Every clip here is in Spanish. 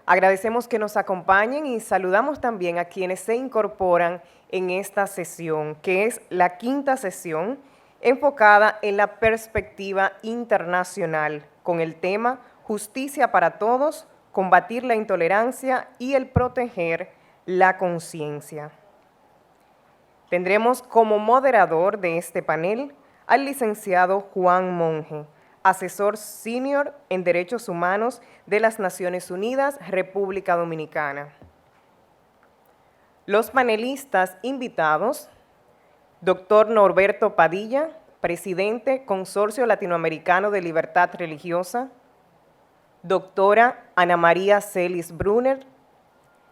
Agradecemos que nos acompañen y saludamos también a quienes se incorporan en esta sesión, que es la quinta sesión enfocada en la perspectiva internacional con el tema Justicia para Todos, combatir la intolerancia y el proteger la conciencia. Tendremos como moderador de este panel al licenciado Juan Monge, asesor senior en Derechos Humanos de las Naciones Unidas, República Dominicana. Los panelistas invitados, doctor Norberto Padilla, presidente Consorcio Latinoamericano de Libertad Religiosa, doctora Ana María Celis Brunner,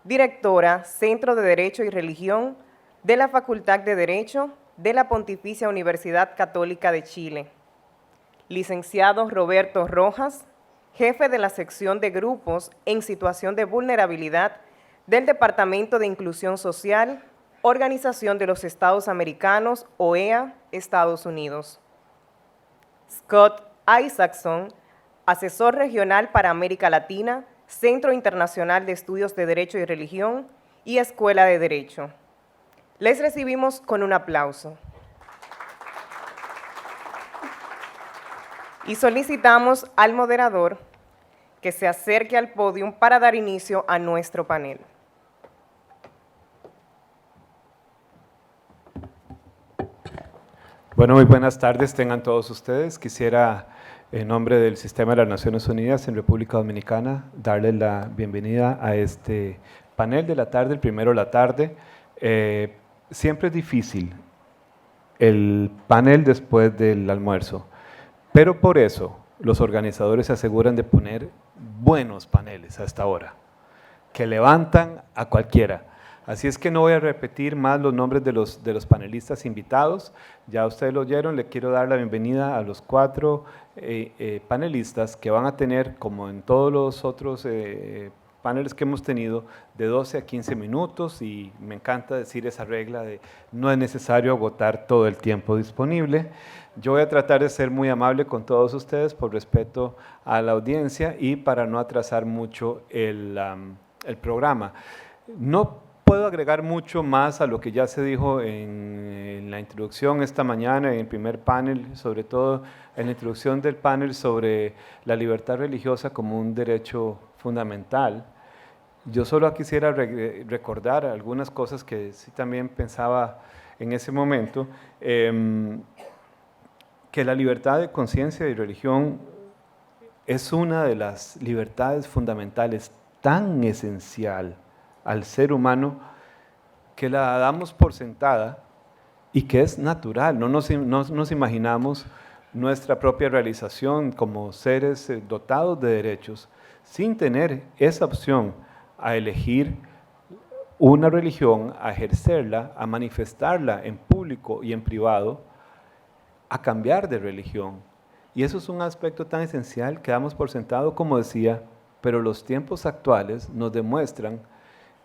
directora Centro de Derecho y Religión de la Facultad de Derecho de la Pontificia Universidad Católica de Chile, licenciado Roberto Rojas, jefe de la sección de grupos en situación de vulnerabilidad del Departamento de Inclusión Social, Organización de los Estados Americanos, OEA, Estados Unidos. Scott Isaacson, asesor regional para América Latina, Centro Internacional de Estudios de Derecho y Religión y Escuela de Derecho. Les recibimos con un aplauso. Y solicitamos al moderador que se acerque al podio para dar inicio a nuestro panel. Bueno, muy buenas tardes tengan todos ustedes. Quisiera, en nombre del Sistema de las Naciones Unidas en República Dominicana, darles la bienvenida a este panel de la tarde, el primero de la tarde. Siempre es difícil el panel después del almuerzo. Pero por eso los organizadores se aseguran de poner buenos paneles a esta hora, que levantan a cualquiera. Así es que no voy a repetir más los nombres de los panelistas invitados. Ya ustedes lo oyeron, le quiero dar la bienvenida a los 4 panelistas que van a tener, como en todos los otros paneles que hemos tenido, de 12 a 15 minutos, y me encanta decir esa regla de no es necesario agotar todo el tiempo disponible. Yo voy a tratar de ser muy amable con todos ustedes por respeto a la audiencia y para no atrasar mucho el programa. No puedo agregar mucho más a lo que ya se dijo en la introducción esta mañana, en el primer panel, sobre todo en la introducción del panel sobre la libertad religiosa como un derecho fundamental. Yo solo quisiera recordar algunas cosas que sí también pensaba en ese momento, que la libertad de conciencia y religión es una de las libertades fundamentales tan esencial al ser humano que la damos por sentada y que es natural. No nos imaginamos nuestra propia realización como seres dotados de derechos sin tener esa opción a elegir una religión, a ejercerla, a manifestarla en público y en privado, a cambiar de religión. Y eso es un aspecto tan esencial que damos por sentado, como decía, pero los tiempos actuales nos demuestran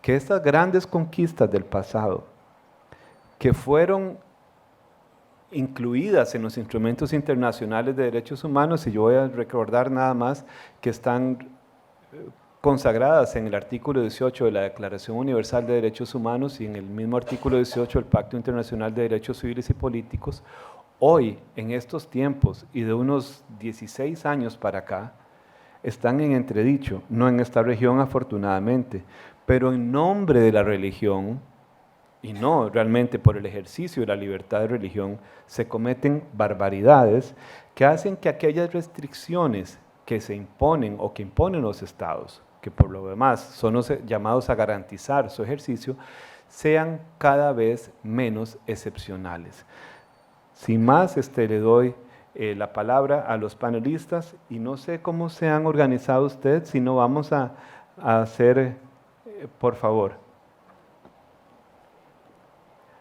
que estas grandes conquistas del pasado, que fueron incluidas en los instrumentos internacionales de derechos humanos, y yo voy a recordar nada más que están consagradas en el artículo 18 de la Declaración Universal de Derechos Humanos y en el mismo artículo 18 del Pacto Internacional de Derechos Civiles y Políticos, hoy, en estos tiempos y de unos 16 años para acá, están en entredicho, no en esta región afortunadamente, pero en nombre de la religión, y no realmente por el ejercicio de la libertad de religión, se cometen barbaridades que hacen que aquellas restricciones que se imponen o que imponen los estados, que por lo demás son los llamados a garantizar su ejercicio, sean cada vez menos excepcionales. Sin más, le doy la palabra a los panelistas y no sé cómo se han organizado ustedes, si no vamos a hacer, por favor.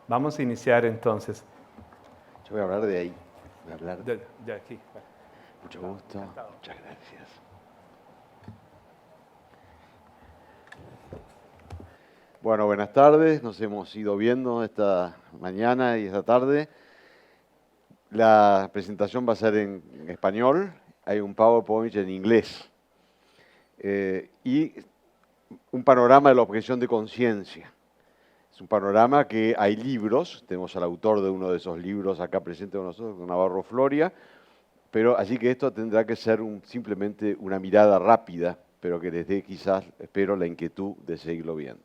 Vamos a iniciar entonces. Yo voy a hablar de ahí. Voy a hablar de aquí. Mucho gusto. Muchas gracias. Bueno, buenas tardes. Nos hemos ido viendo esta mañana y esta tarde. La presentación va a ser en español. Hay un PowerPoint en inglés. Y un panorama de la objeción de conciencia. Es un panorama que hay libros, tenemos al autor de uno de esos libros acá presente con nosotros, con Navarro Floria, pero así que esto tendrá que ser simplemente una mirada rápida, pero que les dé quizás, espero, la inquietud de seguirlo viendo.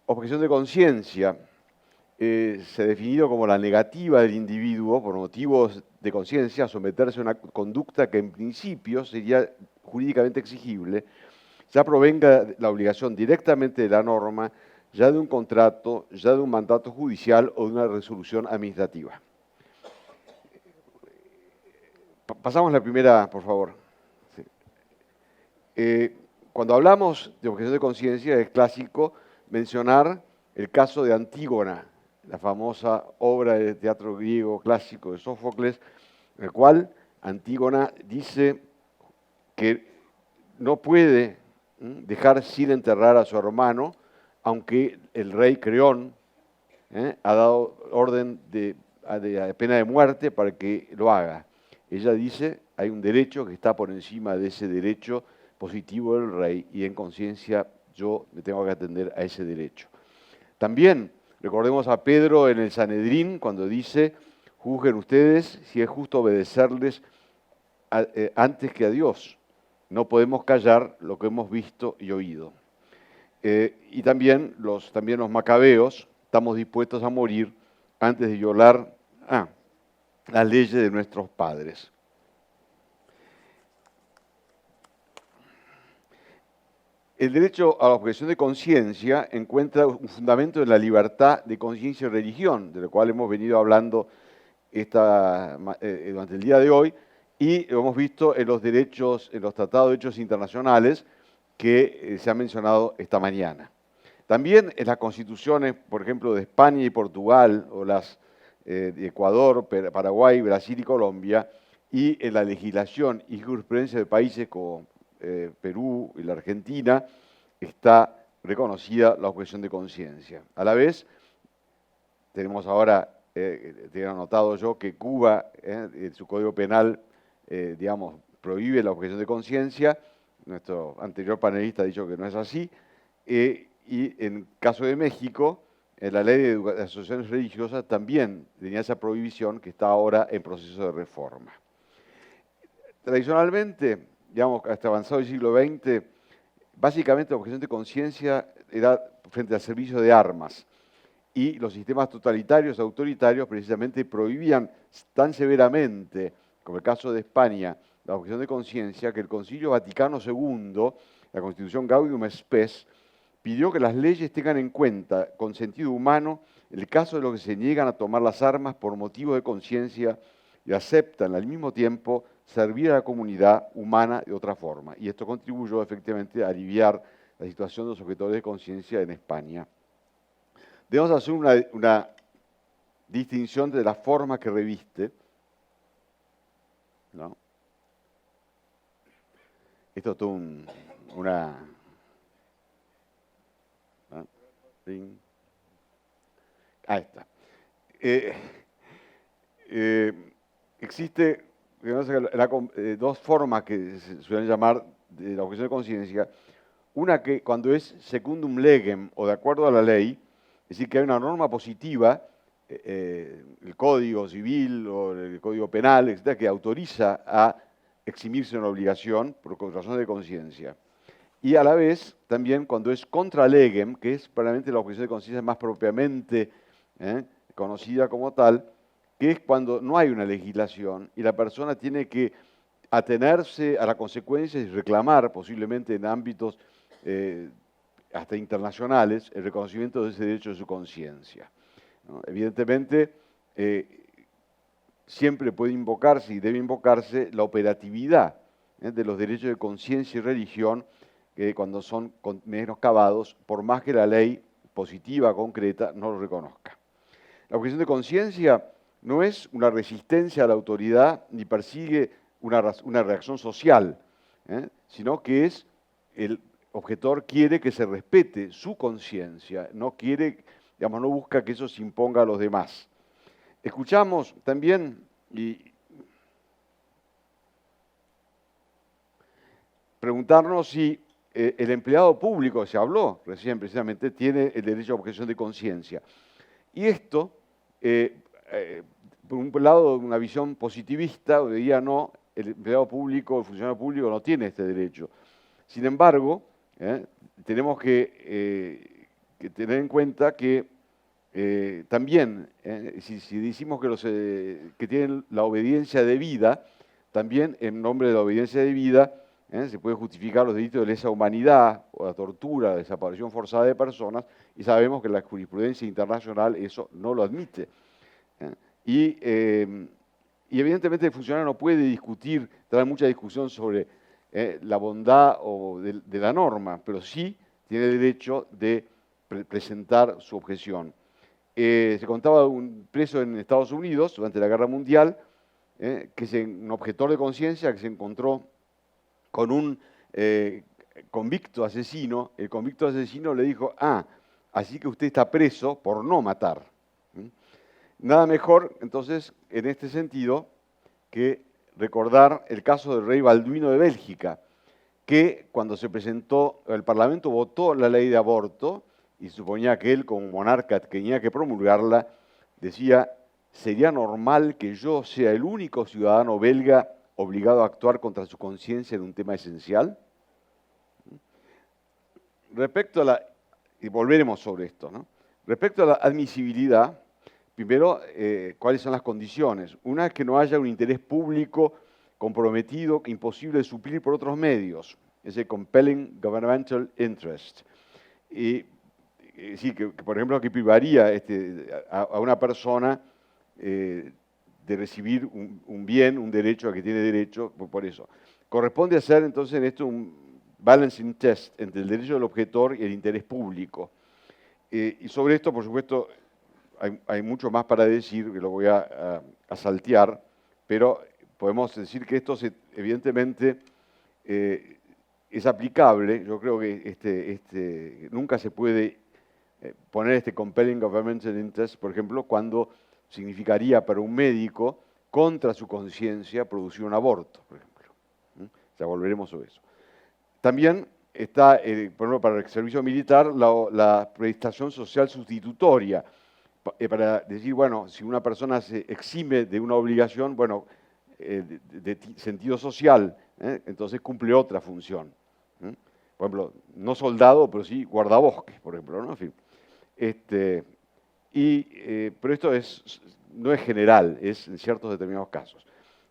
Objeción de conciencia se ha definido como la negativa del individuo, por motivos de conciencia, a someterse a una conducta que en principio sería jurídicamente exigible, ya provenga la obligación directamente de la norma, ya de un contrato, ya de un mandato judicial o de una resolución administrativa. Pasamos a la primera, por favor. Sí. Cuando hablamos de objeción de conciencia, es clásico mencionar el caso de Antígona, la famosa obra de teatro griego clásico de Sófocles, en el cual Antígona dice que no puede dejar sin enterrar a su hermano, aunque el rey Creón ha dado orden de pena de muerte para que lo haga. Ella dice, hay un derecho que está por encima de ese derecho positivo del rey y en conciencia yo me tengo que atender a ese derecho. También recordemos a Pedro en el Sanedrín cuando dice, juzguen ustedes si es justo obedecerles antes que a Dios. No podemos callar lo que hemos visto y oído. Y también los macabeos estamos dispuestos a morir antes de violar las leyes de nuestros padres. El derecho a la objeción de conciencia encuentra un fundamento en la libertad de conciencia y religión, de lo cual hemos venido hablando durante el día de hoy, y lo hemos visto en los tratados de derechos internacionales que se han mencionado esta mañana. También en las constituciones, por ejemplo, de España y Portugal, o las de Ecuador, Paraguay, Brasil y Colombia, y en la legislación y jurisprudencia de países como Perú y la Argentina, está reconocida la objeción de conciencia. A la vez, tenemos ahora, te he anotado yo, que Cuba, en su Código Penal, prohíbe la objeción de conciencia. Nuestro anterior panelista ha dicho que no es así. Y en el caso de México, en la ley de asociaciones religiosas también tenía esa prohibición que está ahora en proceso de reforma. Tradicionalmente, hasta avanzado el siglo XX, básicamente la objeción de conciencia era frente al servicio de armas. Y los sistemas totalitarios, autoritarios, precisamente prohibían tan severamente, como el caso de España, la objeción de conciencia, que el Concilio Vaticano II, la Constitución Gaudium Spes, pidió que las leyes tengan en cuenta, con sentido humano, el caso de los que se niegan a tomar las armas por motivos de conciencia y aceptan al mismo tiempo servir a la comunidad humana de otra forma. Y esto contribuyó efectivamente a aliviar la situación de los objetores de conciencia en España. Debemos hacer una distinción de la forma que reviste, ¿no? Esto es todo Ahí está. Existe dos formas que se suelen llamar de la objeción de conciencia. Una que cuando es secundum legem o de acuerdo a la ley, es decir, que hay una norma positiva, el Código Civil o el Código Penal, etcétera, que autoriza a eximirse de una obligación por razones de conciencia. Y a la vez, también cuando es contra legem, que es probablemente la objeción de conciencia más propiamente conocida como tal, que es cuando no hay una legislación y la persona tiene que atenerse a las consecuencias y reclamar, posiblemente en ámbitos hasta internacionales, el reconocimiento de ese derecho de su conciencia, ¿no? Evidentemente, siempre puede invocarse y debe invocarse la operatividad de los derechos de conciencia y religión, que cuando son menoscabados, por más que la ley positiva, concreta, no lo reconozca. La objeción de conciencia no es una resistencia a la autoridad ni persigue una reacción social, sino que es el objetor quiere que se respete su conciencia, no quiere, no busca que eso se imponga a los demás. Escuchamos también y preguntarnos si el empleado público, se habló recién precisamente, tiene el derecho a objeción de conciencia. Y esto, por un lado, una visión positivista, diría no, el empleado público, el funcionario público no tiene este derecho. Sin embargo, tenemos que tener en cuenta que también, si decimos que tienen la obediencia debida, también en nombre de la obediencia debida se puede justificar los delitos de lesa humanidad o la tortura, la desaparición forzada de personas, y sabemos que la jurisprudencia internacional eso no lo admite. Y evidentemente el funcionario no puede discutir, traer mucha discusión sobre la bondad de la norma, pero sí tiene derecho de presentar su objeción. Se contaba de un preso en Estados Unidos durante la Guerra Mundial, un objetor de conciencia que se encontró con un convicto asesino. El convicto asesino le dijo, así que usted está preso por no matar. Nada mejor, entonces, en este sentido, que recordar el caso del rey Balduino de Bélgica, que cuando se presentó, el Parlamento votó la ley de aborto, y suponía que él, como monarca, tenía que promulgarla, decía, ¿sería normal que yo sea el único ciudadano belga obligado a actuar contra su conciencia en un tema esencial? Respecto a y volveremos sobre esto, ¿no? Respecto a la admisibilidad, primero, ¿cuáles son las condiciones? Una es que no haya un interés público comprometido, imposible de suplir por otros medios, ese compelling governmental interest. Y sí, que por ejemplo, que privaría a una persona de recibir un bien, un derecho a que tiene derecho, por eso. Corresponde hacer entonces en esto un balancing test entre el derecho del objetor y el interés público. Y sobre esto, por supuesto, hay mucho más para decir, que lo voy a saltear, pero podemos decir que esto evidentemente es aplicable. Yo creo que nunca se puede poner este compelling governmental interest, por ejemplo, cuando significaría para un médico, contra su conciencia, producir un aborto, por ejemplo. Ya volveremos sobre eso. También está, por ejemplo, para el servicio militar, la prestación social sustitutoria, para decir, bueno, si una persona se exime de una obligación, bueno, de sentido social, entonces cumple otra función. Por ejemplo, no soldado, pero sí guardabosques, por ejemplo, ¿no? En fin. Pero esto no es general, es en ciertos determinados casos.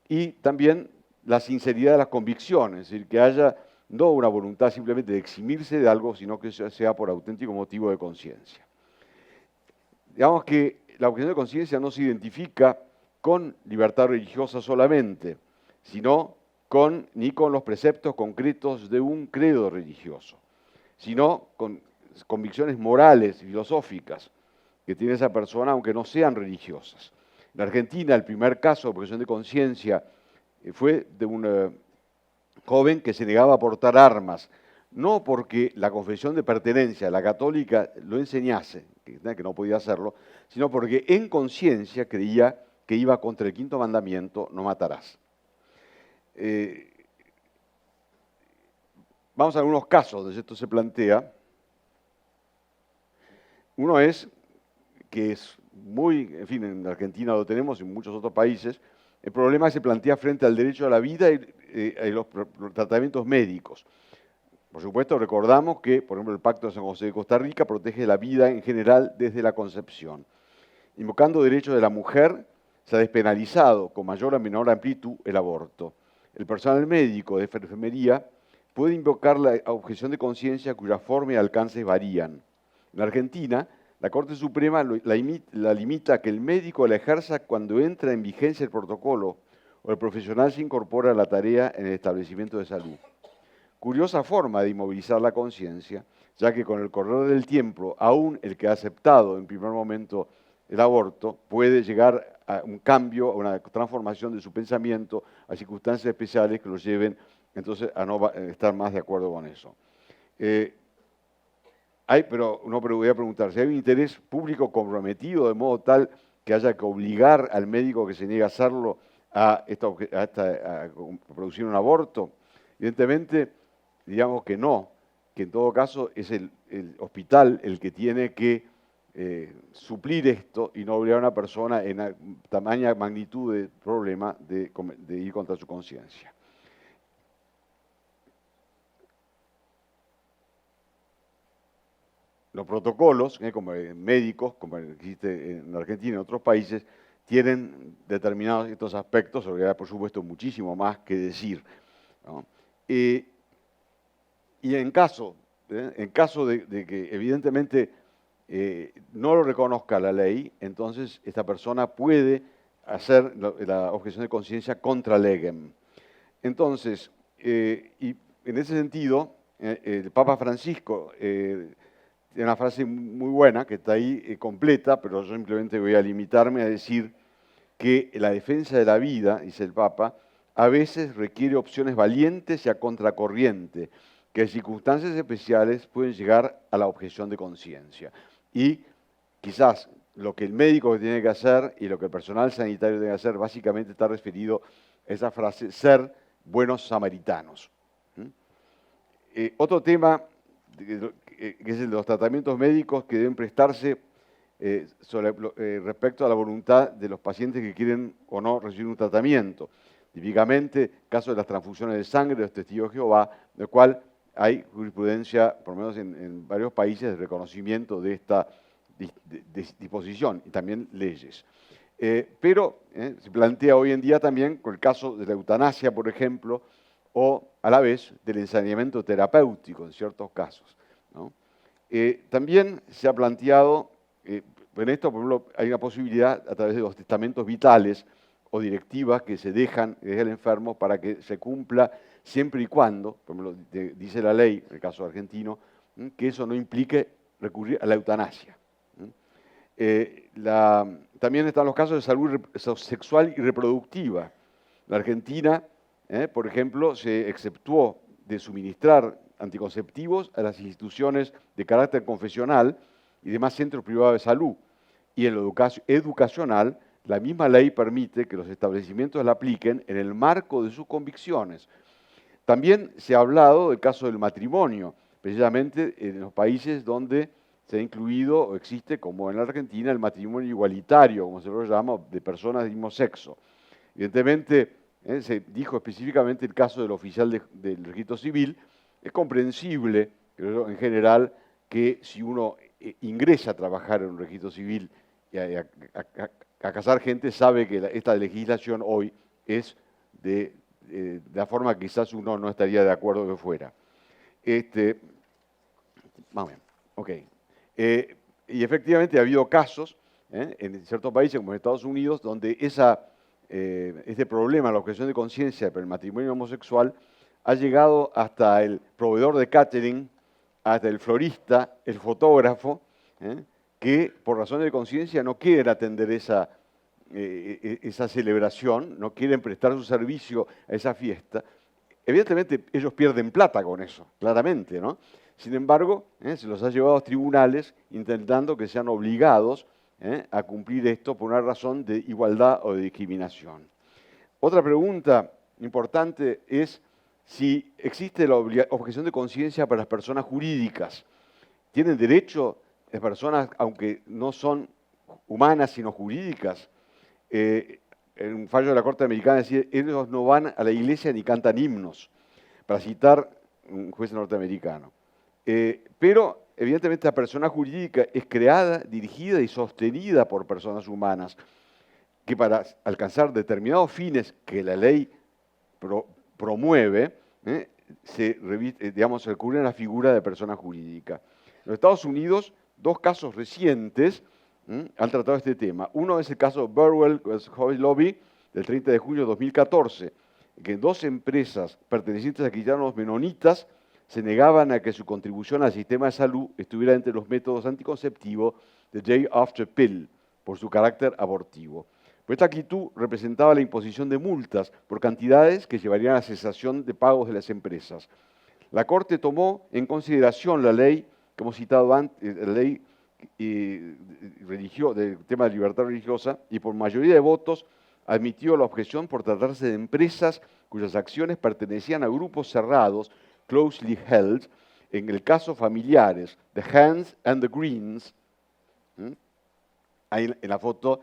Y también la sinceridad de las convicciones, es decir, que haya no una voluntad simplemente de eximirse de algo, sino que sea por auténtico motivo de conciencia. Digamos que la objeción de conciencia no se identifica con libertad religiosa solamente, sino ni con los preceptos concretos de un credo religioso, sino con convicciones morales y filosóficas que tiene esa persona, aunque no sean religiosas. En Argentina, el primer caso de objeción de conciencia fue de un joven que se negaba a portar armas, no porque la confesión de pertenencia, la católica, lo enseñase, que no podía hacerlo, sino porque en conciencia creía que iba contra el quinto mandamiento, no matarás. Vamos a algunos casos donde esto se plantea. Uno es que es muy, en fin, en Argentina lo tenemos y en muchos otros países, el problema se plantea frente al derecho a la vida y los tratamientos médicos. Por supuesto, recordamos que, por ejemplo, el Pacto de San José de Costa Rica protege la vida en general desde la concepción. Invocando derechos de la mujer, se ha despenalizado con mayor o menor amplitud el aborto. El personal médico de enfermería puede invocar la objeción de conciencia cuya forma y alcances varían. En Argentina, la Corte Suprema la limita a que el médico la ejerza cuando entra en vigencia el protocolo o el profesional se incorpora a la tarea en el establecimiento de salud. Curiosa forma de inmovilizar la conciencia, ya que con el correr del tiempo, aún el que ha aceptado en primer momento el aborto puede llegar a un cambio, a una transformación de su pensamiento, a circunstancias especiales que lo lleven entonces a no estar más de acuerdo con eso. Pero voy a preguntar, si hay un interés público comprometido de modo tal que haya que obligar al médico que se niega a hacerlo a producir un aborto, evidentemente, digamos que no. que en todo caso es el hospital el que tiene que suplir esto y no obligar a una persona en tamaña magnitud de problema de ir contra su conciencia. Los protocolos, como médicos, como existe en Argentina y en otros países, tienen determinados estos aspectos, sobre que por supuesto muchísimo más que decir, ¿no? Y en caso de que evidentemente no lo reconozca la ley, entonces esta persona puede hacer la objeción de conciencia contra legem. Entonces, y en ese sentido, el Papa Francisco tiene una frase muy buena que está ahí completa, pero yo simplemente voy a limitarme a decir que la defensa de la vida, dice el Papa, a veces requiere opciones valientes y a contracorriente, que en circunstancias especiales pueden llegar a la objeción de conciencia. Y quizás lo que el médico tiene que hacer y lo que el personal sanitario tiene que hacer básicamente está referido a esa frase, ser buenos samaritanos. Otro tema que es el de los tratamientos médicos que deben prestarse respecto a la voluntad de los pacientes que quieren o no recibir un tratamiento. Típicamente, caso de las transfusiones de sangre de los testigos de Jehová, del cual hay jurisprudencia, por lo menos en varios países, de reconocimiento de esta disposición y también leyes. Pero se plantea hoy en día también con el caso de la eutanasia, por ejemplo, o a la vez del ensañamiento terapéutico en ciertos casos, ¿no? También se ha planteado, en esto por ejemplo hay una posibilidad a través de los testamentos vitales o directivas que se dejan al enfermo para que se cumpla siempre y cuando, por ejemplo, dice la ley, en el caso argentino, que eso no implique recurrir a la eutanasia. También están los casos de salud sexual y reproductiva. La Argentina, por ejemplo, se exceptuó de suministrar anticonceptivos a las instituciones de carácter confesional y demás centros privados de salud. Y en lo educacional, la misma ley permite que los establecimientos la apliquen en el marco de sus convicciones. También se ha hablado del caso del matrimonio, precisamente en los países donde se ha incluido o existe, como en la Argentina, el matrimonio igualitario, como se lo llama, de personas del mismo sexo. Evidentemente, se dijo específicamente el caso del oficial del registro civil. Es comprensible, creo, en general, que si uno ingresa a trabajar en un registro civil y a casar gente, sabe que esta legislación hoy es de la forma que quizás uno no estaría de acuerdo que fuera. Más o menos, ok. Y efectivamente ha habido casos en ciertos países, como en Estados Unidos, donde este problema, la objeción de conciencia por el matrimonio homosexual, ha llegado hasta el proveedor de catering, hasta el florista, el fotógrafo, que por razones de conciencia no quieren atender esa celebración, no quieren prestar su servicio a esa fiesta. Evidentemente ellos pierden plata con eso, claramente, ¿no? Sin embargo, se los ha llevado a los tribunales intentando que sean obligados a cumplir esto por una razón de igualdad o de discriminación. Otra pregunta importante es si existe la objeción de conciencia para las personas jurídicas. ¿Tienen derecho las personas, aunque no son humanas sino jurídicas? En un fallo de la Corte Americana decía, ellos no van a la iglesia ni cantan himnos, para citar un juez norteamericano. Pero evidentemente la persona jurídica es creada, dirigida y sostenida por personas humanas que para alcanzar determinados fines que la ley promueve, se recurre a la figura de persona jurídica. En los Estados Unidos, dos casos recientes han tratado este tema. Uno es el caso Burwell Hobby Lobby del 30 de junio de 2014, que dos empresas pertenecientes a cristianos menonitas se negaban a que su contribución al sistema de salud estuviera entre los métodos anticonceptivos de Day After Pill, por su carácter abortivo. Pero esta actitud representaba la imposición de multas por cantidades que llevarían a la cesación de pagos de las empresas. La Corte tomó en consideración la ley, que hemos citado antes, la ley del tema de libertad religiosa, y por mayoría de votos admitió la objeción por tratarse de empresas cuyas acciones pertenecían a grupos cerrados, closely held, en el caso familiares, The Hans and the Greens, ahí en la foto,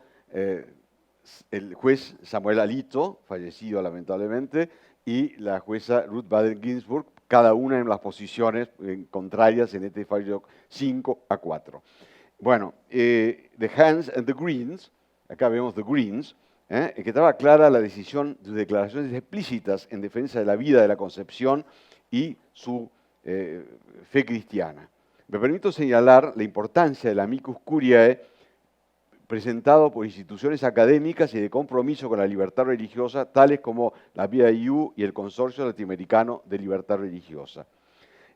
el juez Samuel Alito, fallecido lamentablemente, y la jueza Ruth Bader Ginsburg, cada una en las posiciones contrarias en este fallo 5-4. Bueno, The Hans and the Greens, acá vemos The Greens, que estaba clara la decisión de declaraciones explícitas en defensa de la vida, de la concepción y su fe cristiana. Me permito señalar la importancia del amicus curiae presentado por instituciones académicas y de compromiso con la libertad religiosa, tales como la BIU y el Consorcio Latinoamericano de Libertad Religiosa.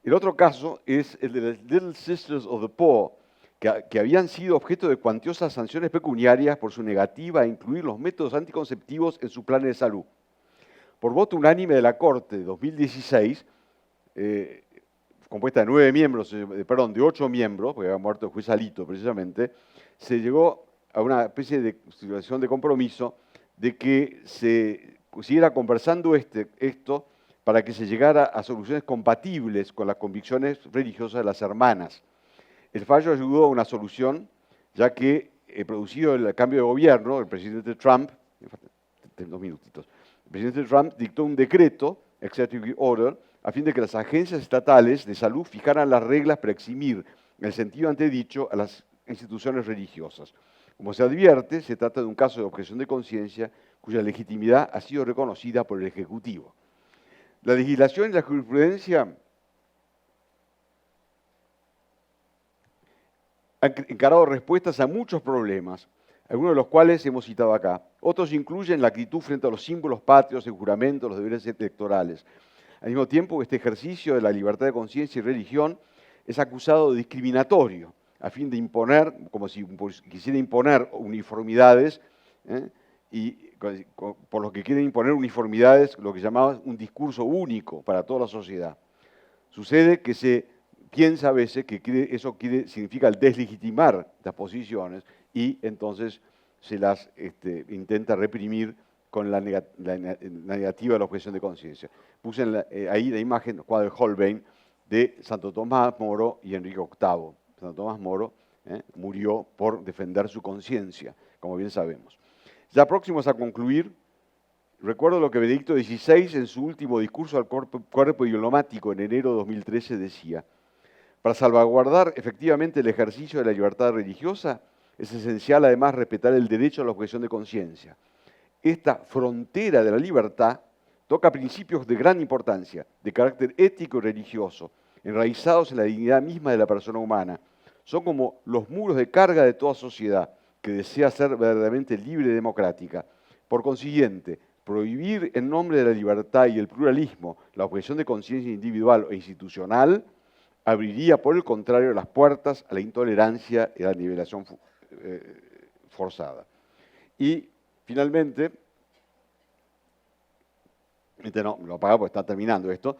El otro caso es el de las Little Sisters of the Poor, que habían sido objeto de cuantiosas sanciones pecuniarias por su negativa a incluir los métodos anticonceptivos en su plan de salud. Por voto unánime de la Corte de 2016, compuesta de 8 miembros, porque había muerto el juez Alito precisamente, se llegó a una especie de situación de compromiso de que se siguiera conversando esto para que se llegara a soluciones compatibles con las convicciones religiosas de las hermanas. El fallo ayudó a una solución, ya que, producido el cambio de gobierno, el presidente Trump, el presidente Trump dictó un decreto, Executive Order, a fin de que las agencias estatales de salud fijaran las reglas para eximir, en el sentido antedicho, a las instituciones religiosas. Como se advierte, se trata de un caso de objeción de conciencia cuya legitimidad ha sido reconocida por el Ejecutivo. La legislación y la jurisprudencia han encarado respuestas a muchos problemas, algunos de los cuales hemos citado acá. Otros incluyen la actitud frente a los símbolos patrios, el juramento, los deberes electorales. Al mismo tiempo, este ejercicio de la libertad de conciencia y religión es acusado de discriminatorio, a fin de imponer, como si quisiera imponer uniformidades, y por lo que quieren imponer uniformidades, lo que llamamos un discurso único para toda la sociedad. Sucede que se piensa a veces que eso significa el deslegitimar las posiciones y entonces se las intenta reprimir con la negativa de la objeción de conciencia. Puse ahí la imagen, el cuadro de Holbein, de Santo Tomás Moro y Enrique VIII. Santo Tomás Moro murió por defender su conciencia, como bien sabemos. Ya próximos a concluir, recuerdo lo que Benedicto XVI en su último discurso al cuerpo diplomático en enero de 2013 decía: para salvaguardar efectivamente el ejercicio de la libertad religiosa, es esencial además respetar el derecho a la objeción de conciencia. Esta frontera de la libertad toca principios de gran importancia, de carácter ético y religioso, enraizados en la dignidad misma de la persona humana. Son como los muros de carga de toda sociedad que desea ser verdaderamente libre y democrática. Por consiguiente, prohibir en nombre de la libertad y el pluralismo la objeción de conciencia individual e institucional abriría, por el contrario, las puertas a la intolerancia y a la nivelación forzada. Y, finalmente, no, lo apaga porque está terminando esto,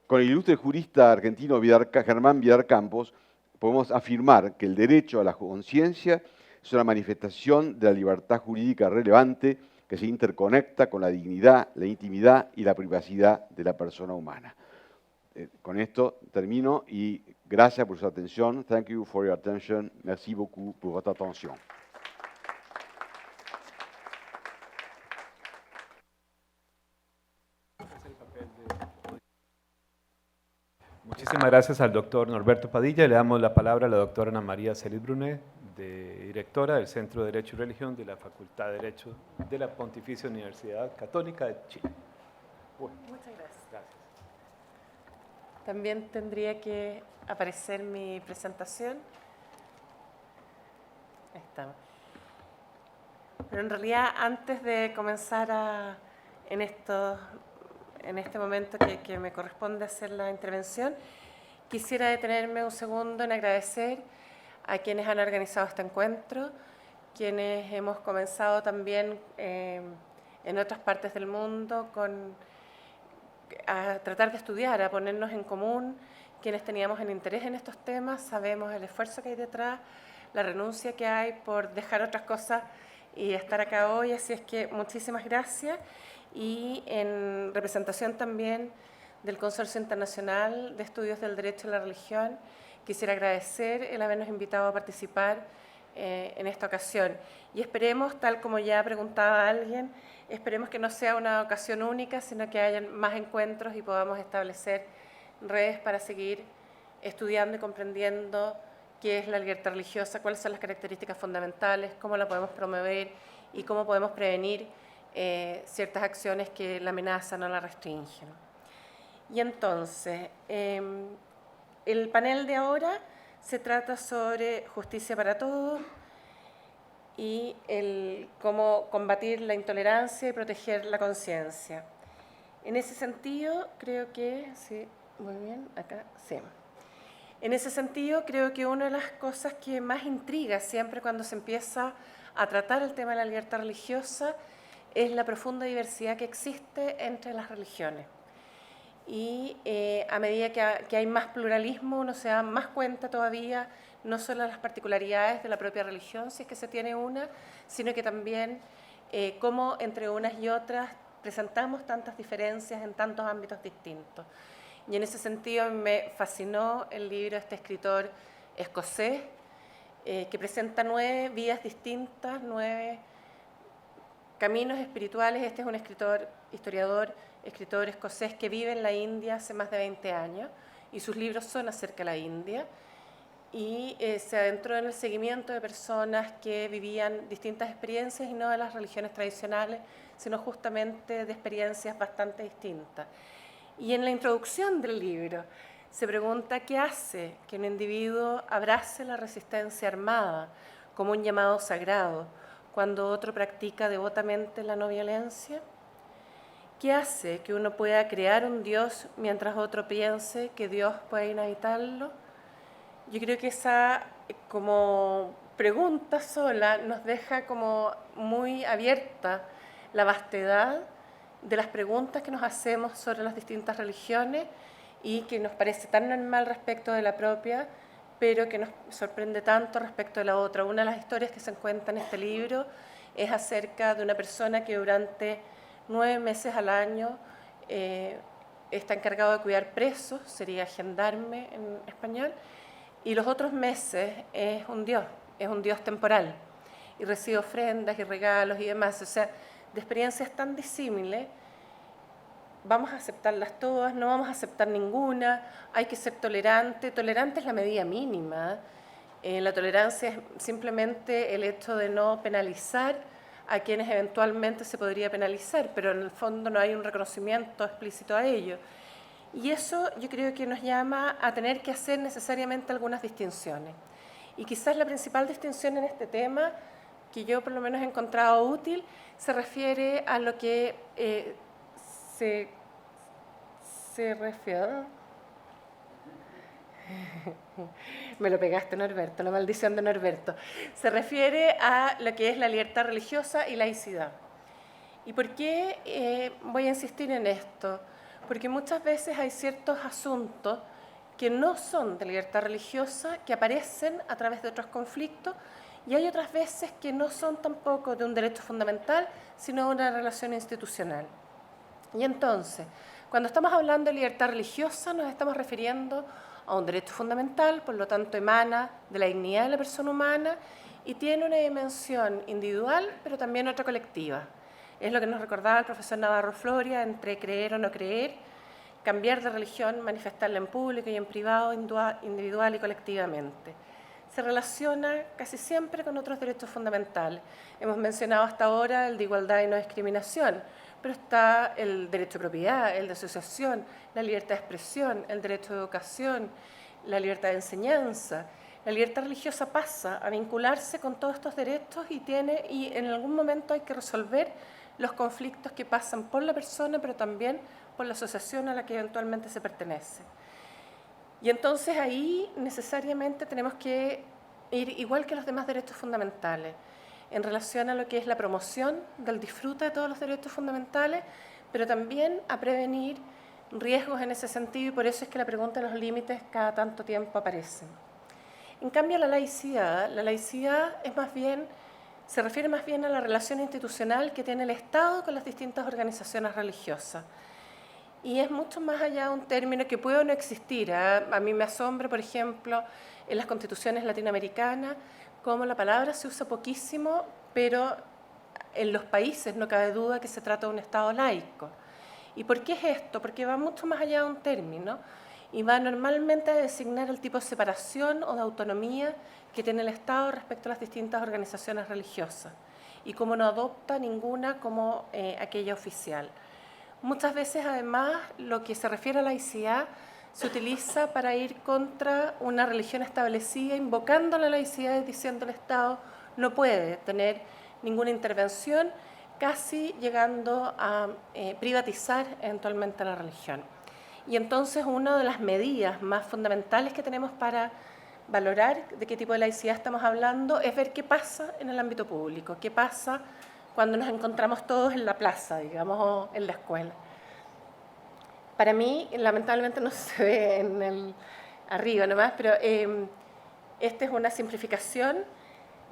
con el ilustre jurista argentino Germán Vidar Campos, podemos afirmar que el derecho a la conciencia es una manifestación de la libertad jurídica relevante que se interconecta con la dignidad, la intimidad y la privacidad de la persona humana. Con esto termino y gracias por su atención. Thank you for your attention. Merci beaucoup pour votre attention. Muchísimas gracias al doctor Norberto Padilla. Le damos la palabra a la doctora Ana María Celis Brunet, directora del Centro de Derecho y Religión de la Facultad de Derecho de la Pontificia Universidad Católica de Chile. Muchas gracias. También tendría que aparecer mi presentación. Ahí está. Pero en realidad, antes de comenzar en este momento que me corresponde hacer la intervención, quisiera detenerme un segundo en agradecer a quienes han organizado este encuentro, quienes hemos comenzado también en otras partes del mundo a tratar de estudiar, a ponernos en común, quienes teníamos el interés en estos temas, sabemos el esfuerzo que hay detrás, la renuncia que hay por dejar otras cosas y estar acá hoy, así es que muchísimas gracias. Y en representación también del Consorcio Internacional de Estudios del Derecho a la Religión. Quisiera agradecer el habernos invitado a participar en esta ocasión. Y esperemos, tal como ya preguntaba alguien, esperemos que no sea una ocasión única, sino que hayan más encuentros y podamos establecer redes para seguir estudiando y comprendiendo qué es la libertad religiosa, cuáles son las características fundamentales, cómo la podemos promover y cómo podemos prevenir ciertas acciones que la amenazan o la restringen. Y entonces, el panel de ahora se trata sobre justicia para todos y cómo combatir la intolerancia y proteger la conciencia. En ese sentido, creo que, sí, muy bien, acá, sí. En ese sentido, creo que una de las cosas que más intriga siempre cuando se empieza a tratar el tema de la libertad religiosa es la profunda diversidad que existe entre las religiones. Y a medida que hay más pluralismo, uno se da más cuenta todavía, no solo de las particularidades de la propia religión, si es que se tiene una, sino que también cómo entre unas y otras presentamos tantas diferencias en tantos ámbitos distintos. Y en ese sentido me fascinó el libro de este escritor escocés, que presenta 9 vías distintas, 9 caminos espirituales. Este es un escritor, escritor escocés que vive en la India hace más de 20 años y sus libros son acerca de la India y se adentró en el seguimiento de personas que vivían distintas experiencias y no de las religiones tradicionales, sino justamente de experiencias bastante distintas. Y en la introducción del libro se pregunta qué hace que un individuo abrace la resistencia armada como un llamado sagrado cuando otro practica devotamente la no violencia. ¿Qué hace que uno pueda crear un Dios mientras otro piense que Dios puede inhabitarlo? Yo creo que esa como pregunta sola nos deja como muy abierta la vastedad de las preguntas que nos hacemos sobre las distintas religiones y que nos parece tan normal respecto de la propia, pero que nos sorprende tanto respecto de la otra. Una de las historias que se cuenta en este libro es acerca de una persona que durante 9 meses al año está encargado de cuidar presos, sería gendarme en español, y los otros meses es un Dios temporal, y recibe ofrendas y regalos y demás. O sea, de experiencias tan disímiles, vamos a aceptarlas todas, no vamos a aceptar ninguna, hay que ser tolerante. Tolerante es la medida mínima. La tolerancia es simplemente el hecho de no penalizar a quienes eventualmente se podría penalizar, pero en el fondo no hay un reconocimiento explícito a ello. Y eso yo creo que nos llama a tener que hacer necesariamente algunas distinciones. Y quizás la principal distinción en este tema, que yo por lo menos he encontrado útil, se refiere a lo que se refiere... Me lo pegaste, Norberto, la maldición de Norberto. Se refiere a lo que es la libertad religiosa y laicidad. ¿Y por qué voy a insistir en esto? Porque muchas veces hay ciertos asuntos que no son de libertad religiosa, que aparecen a través de otros conflictos, y hay otras veces que no son tampoco de un derecho fundamental, sino de una relación institucional. Y entonces, cuando estamos hablando de libertad religiosa, nos estamos refiriendo a un derecho fundamental, por lo tanto emana de la dignidad de la persona humana y tiene una dimensión individual, pero también otra colectiva. Es lo que nos recordaba el profesor Navarro Floria, entre creer o no creer, cambiar de religión, manifestarla en público y en privado, individual y colectivamente. Se relaciona casi siempre con otros derechos fundamentales. Hemos mencionado hasta ahora el de igualdad y no discriminación, pero está el derecho de propiedad, el de asociación, la libertad de expresión, el derecho de educación, la libertad de enseñanza. La libertad religiosa pasa a vincularse con todos estos derechos y en algún momento hay que resolver los conflictos que pasan por la persona, pero también por la asociación a la que eventualmente se pertenece. Y entonces ahí necesariamente tenemos que ir, igual que los demás derechos fundamentales, en relación a lo que es la promoción del disfrute de todos los derechos fundamentales, pero también a prevenir riesgos en ese sentido, y por eso es que la pregunta de los límites cada tanto tiempo aparece. En cambio, la laicidad es más bien, se refiere más bien a la relación institucional que tiene el Estado con las distintas organizaciones religiosas. y es mucho más allá de un término que puede o no existir. A mí me asombra, por ejemplo, en las constituciones latinoamericanas, cómo la palabra se usa poquísimo, pero en los países no cabe duda que se trata de un Estado laico. ¿Y por qué es esto? Porque va mucho más allá de un término y va normalmente a designar el tipo de separación o de autonomía que tiene el Estado respecto a las distintas organizaciones religiosas y cómo no adopta ninguna como aquella oficial. Muchas veces, además, lo que se refiere a laicidad se utiliza para ir contra una religión establecida, invocando la laicidad y diciendo el Estado no puede tener ninguna intervención, casi llegando a privatizar eventualmente la religión. Y entonces una de las medidas más fundamentales que tenemos para valorar de qué tipo de laicidad estamos hablando es ver qué pasa en el ámbito público, qué pasa cuando nos encontramos todos en la plaza, digamos, o en la escuela. Para mí, lamentablemente no se ve en el arriba nomás, pero esta es una simplificación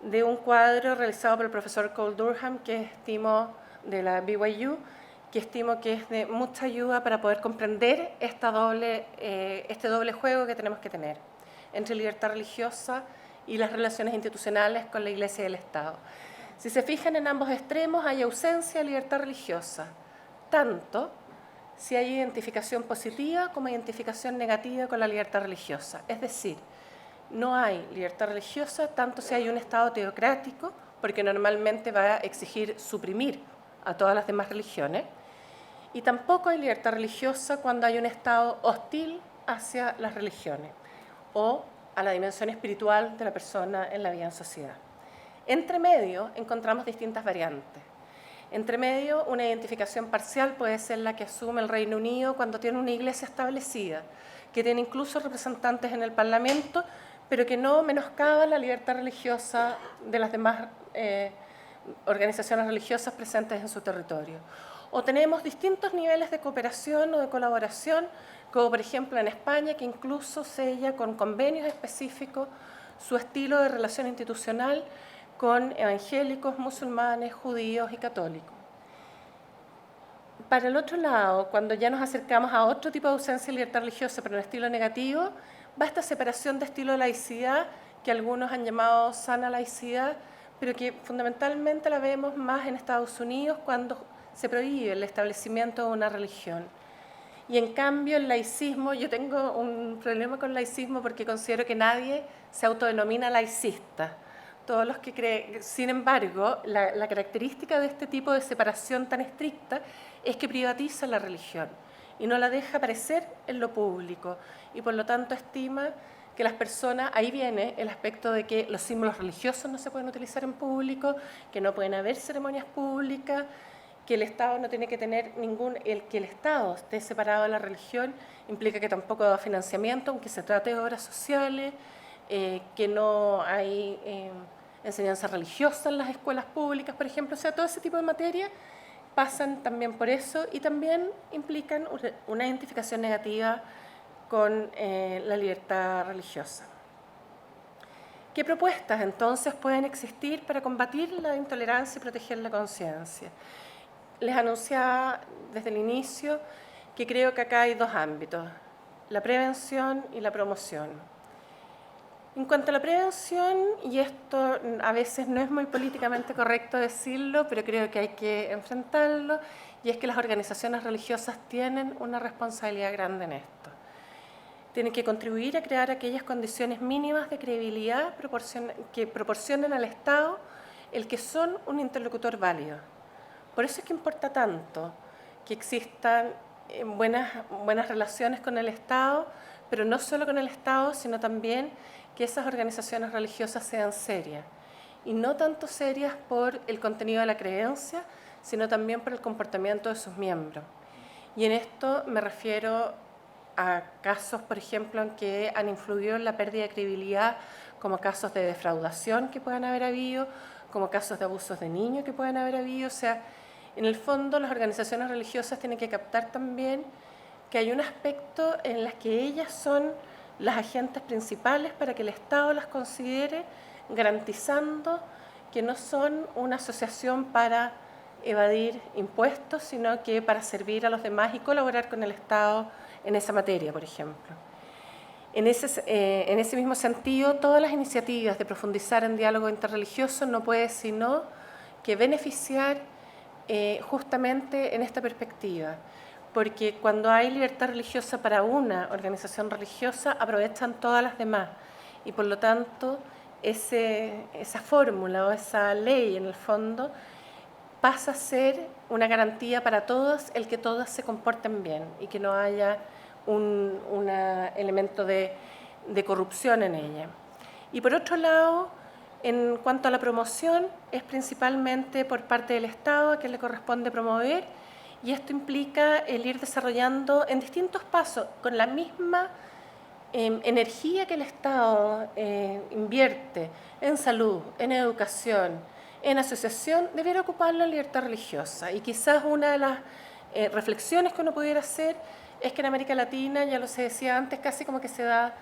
de un cuadro realizado por el profesor Cole Durham, que estimo de la BYU, que estimo que es de mucha ayuda para poder comprender este doble juego que tenemos que tener entre libertad religiosa y las relaciones institucionales con la Iglesia y el Estado. Si se fijan, en ambos extremos hay ausencia de libertad religiosa, tanto si hay identificación positiva como identificación negativa con la libertad religiosa. Es decir, no hay libertad religiosa tanto si hay un Estado teocrático, porque normalmente va a exigir suprimir a todas las demás religiones, y tampoco hay libertad religiosa cuando hay un Estado hostil hacia las religiones o a la dimensión espiritual de la persona en la vida en sociedad. Entre medio encontramos distintas variantes. Entre medio, una identificación parcial puede ser la que asume el Reino Unido cuando tiene una iglesia establecida, que tiene incluso representantes en el Parlamento, pero que no menoscaba la libertad religiosa de las demás organizaciones religiosas presentes en su territorio. O tenemos distintos niveles de cooperación o de colaboración, como por ejemplo en España, que incluso sella con convenios específicos su estilo de relación institucional con evangélicos, musulmanes, judíos y católicos. Para el otro lado, cuando ya nos acercamos a otro tipo de ausencia de libertad religiosa, pero en estilo negativo, va esta separación de estilo de laicidad, que algunos han llamado sana laicidad, pero que fundamentalmente la vemos más en Estados Unidos cuando se prohíbe el establecimiento de una religión. Y en cambio el laicismo, yo tengo un problema con el laicismo porque considero que nadie se autodenomina laicista. Todos los que creen, sin embargo, la característica de este tipo de separación tan estricta es que privatiza la religión y no la deja aparecer en lo público y por lo tanto estima que las personas, ahí viene el aspecto de que los símbolos religiosos no se pueden utilizar en público, que no pueden haber ceremonias públicas, que el Estado no tiene que tener que el Estado esté separado de la religión implica que tampoco da financiamiento, aunque se trate de obras sociales, que no hay enseñanza religiosa en las escuelas públicas, por ejemplo. O sea, todo ese tipo de materias pasan también por eso y también implican una identificación negativa con la libertad religiosa. ¿Qué propuestas entonces pueden existir para combatir la intolerancia y proteger la conciencia? Les anunciaba desde el inicio que creo que acá hay dos ámbitos, la prevención y la promoción. En cuanto a la prevención, y esto a veces no es muy políticamente correcto decirlo, pero creo que hay que enfrentarlo, y es que las organizaciones religiosas tienen una responsabilidad grande en esto. Tienen que contribuir a crear aquellas condiciones mínimas de credibilidad que proporcionen al Estado el que son un interlocutor válido. Por eso es que importa tanto que existan buenas relaciones con el Estado, pero no solo con el Estado, sino también que esas organizaciones religiosas sean serias. Y no tanto serias por el contenido de la creencia, sino también por el comportamiento de sus miembros. Y en esto me refiero a casos, por ejemplo, en que han influido en la pérdida de credibilidad, como casos de defraudación que puedan haber habido, como casos de abusos de niños que puedan haber habido. O sea, en el fondo, las organizaciones religiosas tienen que captar también que hay un aspecto en las que ellas son las agentes principales para que el Estado las considere, garantizando que no son una asociación para evadir impuestos, sino que para servir a los demás y colaborar con el Estado en esa materia, por ejemplo. En ese mismo sentido, todas las iniciativas de profundizar en diálogo interreligioso no puede sino que beneficiar justamente en esta perspectiva, porque cuando hay libertad religiosa para una organización religiosa, aprovechan todas las demás, y por lo tanto esa fórmula o esa ley en el fondo pasa a ser una garantía para todos el que todas se comporten bien y que no haya un elemento de corrupción en ella. Y por otro lado, en cuanto a la promoción, es principalmente por parte del Estado a quien le corresponde promover, y esto implica el ir desarrollando en distintos pasos, con la misma energía que el Estado invierte en salud, en educación, en asociación, debiera ocuparlo en libertad religiosa. Y quizás una de las reflexiones que uno pudiera hacer es que en América Latina, ya lo se decía antes, casi como que se da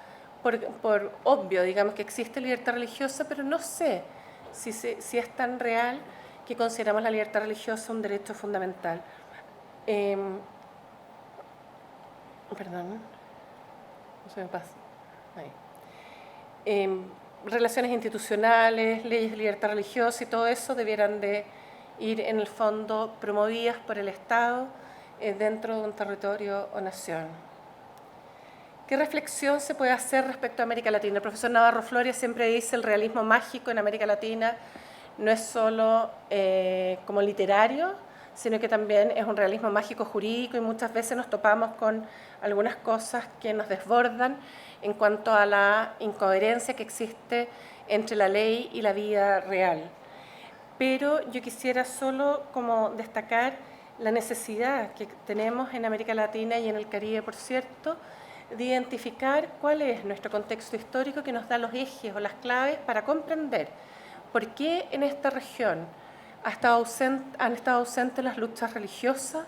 por obvio, digamos, que existe libertad religiosa, pero no sé si es tan real que consideramos la libertad religiosa un derecho fundamental. Perdón, no se me pasa. Ahí. Relaciones institucionales, leyes de libertad religiosa y todo eso debieran de ir en el fondo promovidas por el Estado dentro de un territorio o nación. ¿Qué reflexión se puede hacer respecto a América Latina? El profesor Navarro Flores siempre dice el realismo mágico en América Latina no es solo como literario, sino que también es un realismo mágico jurídico, y muchas veces nos topamos con algunas cosas que nos desbordan en cuanto a la incoherencia que existe entre la ley y la vida real. Pero yo quisiera solo como destacar la necesidad que tenemos en América Latina y en el Caribe, por cierto, de identificar cuál es nuestro contexto histórico que nos da los ejes o las claves para comprender por qué en esta región han estado ausentes las luchas religiosas,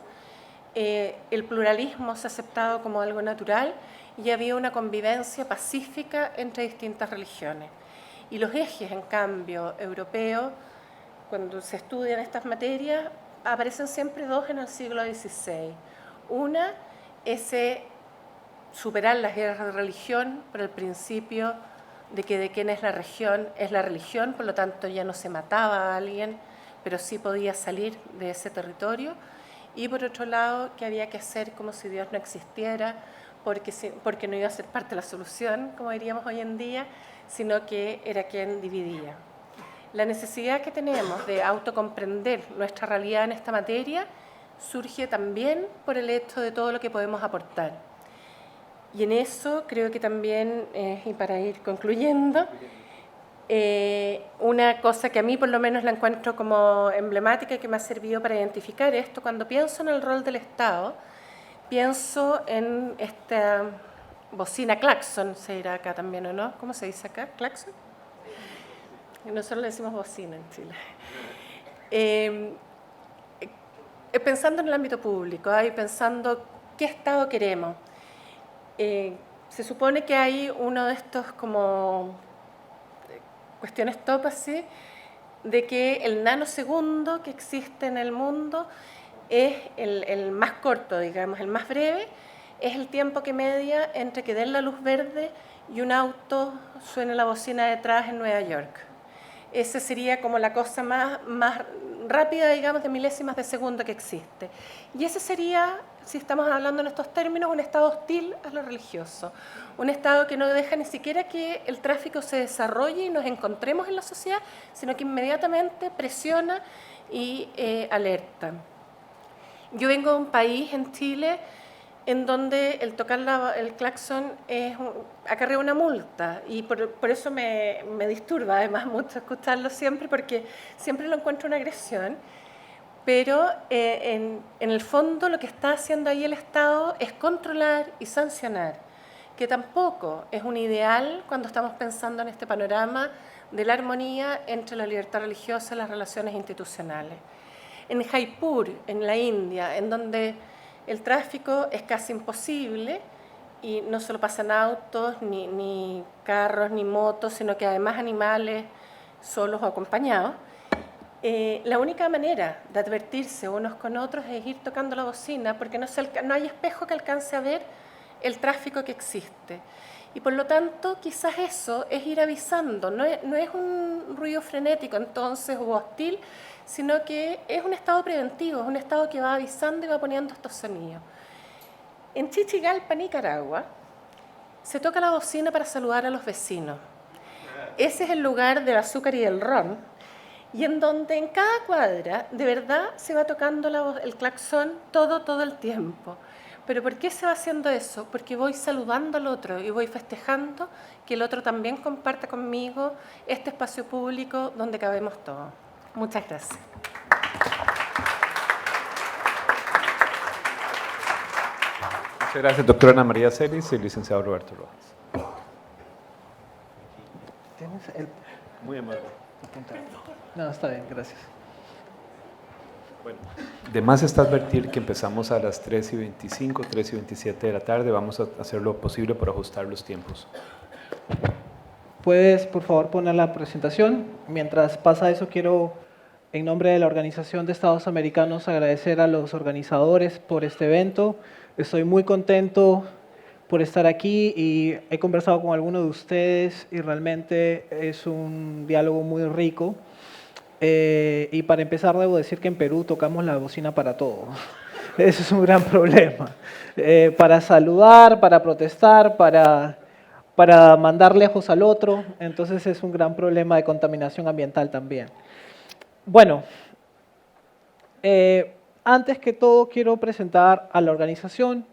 el pluralismo se ha aceptado como algo natural y había una convivencia pacífica entre distintas religiones. Y los ejes, en cambio, europeos, cuando se estudian estas materias, aparecen siempre dos en el siglo XVI. Una, ese superar las guerras de religión por el principio de que de quién es la religión, por lo tanto ya no se mataba a alguien, pero sí podía salir de ese territorio. Y por otro lado, que había que hacer como si Dios no existiera, porque no iba a ser parte de la solución, como diríamos hoy en día, sino que era quien dividía. La necesidad que tenemos de autocomprender nuestra realidad en esta materia surge también por el hecho de todo lo que podemos aportar. Y en eso creo que también, y para ir concluyendo, una cosa que a mí por lo menos la encuentro como emblemática y que me ha servido para identificar esto, cuando pienso en el rol del Estado, pienso en esta bocina claxon, se dirá acá también, ¿o no? ¿Cómo se dice acá? ¿Claxon? Nosotros le decimos bocina en Chile. Pensando en el ámbito público, y pensando qué Estado queremos. Se supone que hay uno de estos como cuestiones top así, de que el nanosegundo que existe en el mundo es el más corto, digamos, el más breve, es el tiempo que media entre que den la luz verde y un auto suene la bocina detrás en Nueva York. Esa sería como la cosa más rápida, digamos, de milésimas de segundo que existe. Y ese sería, si estamos hablando en estos términos, un estado hostil a lo religioso. Un estado que no deja ni siquiera que el tráfico se desarrolle y nos encontremos en la sociedad, sino que inmediatamente presiona y alerta. Yo vengo de un país, en Chile, en donde el tocar el claxon acarrea una multa, y por eso me disturba además mucho escucharlo siempre, porque siempre lo encuentro una agresión, pero en el fondo lo que está haciendo ahí el Estado es controlar y sancionar, que tampoco es un ideal cuando estamos pensando en este panorama de la armonía entre la libertad religiosa y las relaciones institucionales. En Jaipur, en la India, en donde el tráfico es casi imposible y no solo pasan autos, ni carros, ni motos, sino que además animales solos o acompañados. La única manera de advertirse unos con otros es ir tocando la bocina, porque no hay espejo que alcance a ver el tráfico que existe. Y por lo tanto, quizás eso es ir avisando, no es un ruido frenético entonces o hostil, sino que es un estado preventivo, es un estado que va avisando y va poniendo estos sonidos. En Chichigalpa, Nicaragua, se toca la bocina para saludar a los vecinos. Ese es el lugar del azúcar y del ron, y en donde en cada cuadra de verdad se va tocando el claxon todo el tiempo. ¿Pero por qué se va haciendo eso? Porque voy saludando al otro y voy festejando que el otro también comparta conmigo este espacio público donde cabemos todos. Muchas gracias. Muchas gracias, doctora Ana María Celis y el licenciado Roberto Rojas. ¿Tienes el Muy amable. apuntar? No, está bien, gracias. Bueno, de más está advertir que empezamos a las 3:25, 3:27 de la tarde. Vamos a hacer lo posible por ajustar los tiempos. ¿Puedes, por favor, poner la presentación? Mientras pasa eso, quiero, en nombre de la Organización de Estados Americanos, agradecer a los organizadores por este evento. Estoy muy contento por estar aquí y he conversado con algunos de ustedes y realmente es un diálogo muy rico. Y para empezar, debo decir que en Perú tocamos la bocina para todo. Eso es un gran problema. Para saludar, para protestar, para mandar lejos al otro. Entonces es un gran problema de contaminación ambiental también. Bueno, antes que todo quiero presentar a la organización.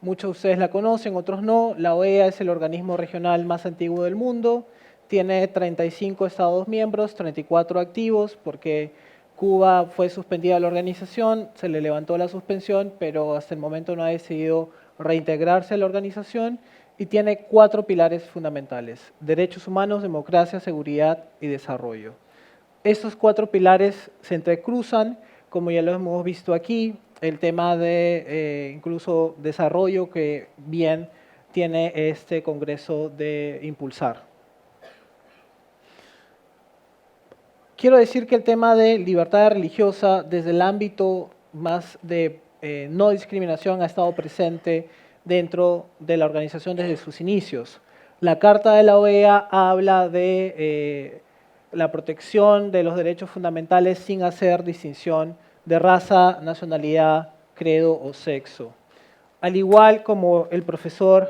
Muchos de ustedes la conocen, otros no. La OEA es el organismo regional más antiguo del mundo. Tiene 35 Estados miembros, 34 activos, porque Cuba fue suspendida de la organización, se le levantó la suspensión, pero hasta el momento no ha decidido reintegrarse a la organización y tiene 4 pilares fundamentales: derechos humanos, democracia, seguridad y desarrollo. Estos 4 pilares se entrecruzan, como ya lo hemos visto aquí, el tema de incluso desarrollo que bien tiene este Congreso de impulsar. Quiero decir que el tema de libertad religiosa desde el ámbito más de no discriminación ha estado presente dentro de la organización desde sus inicios. La Carta de la OEA habla de la protección de los derechos fundamentales sin hacer distinción de raza, nacionalidad, credo o sexo. Al igual como el profesor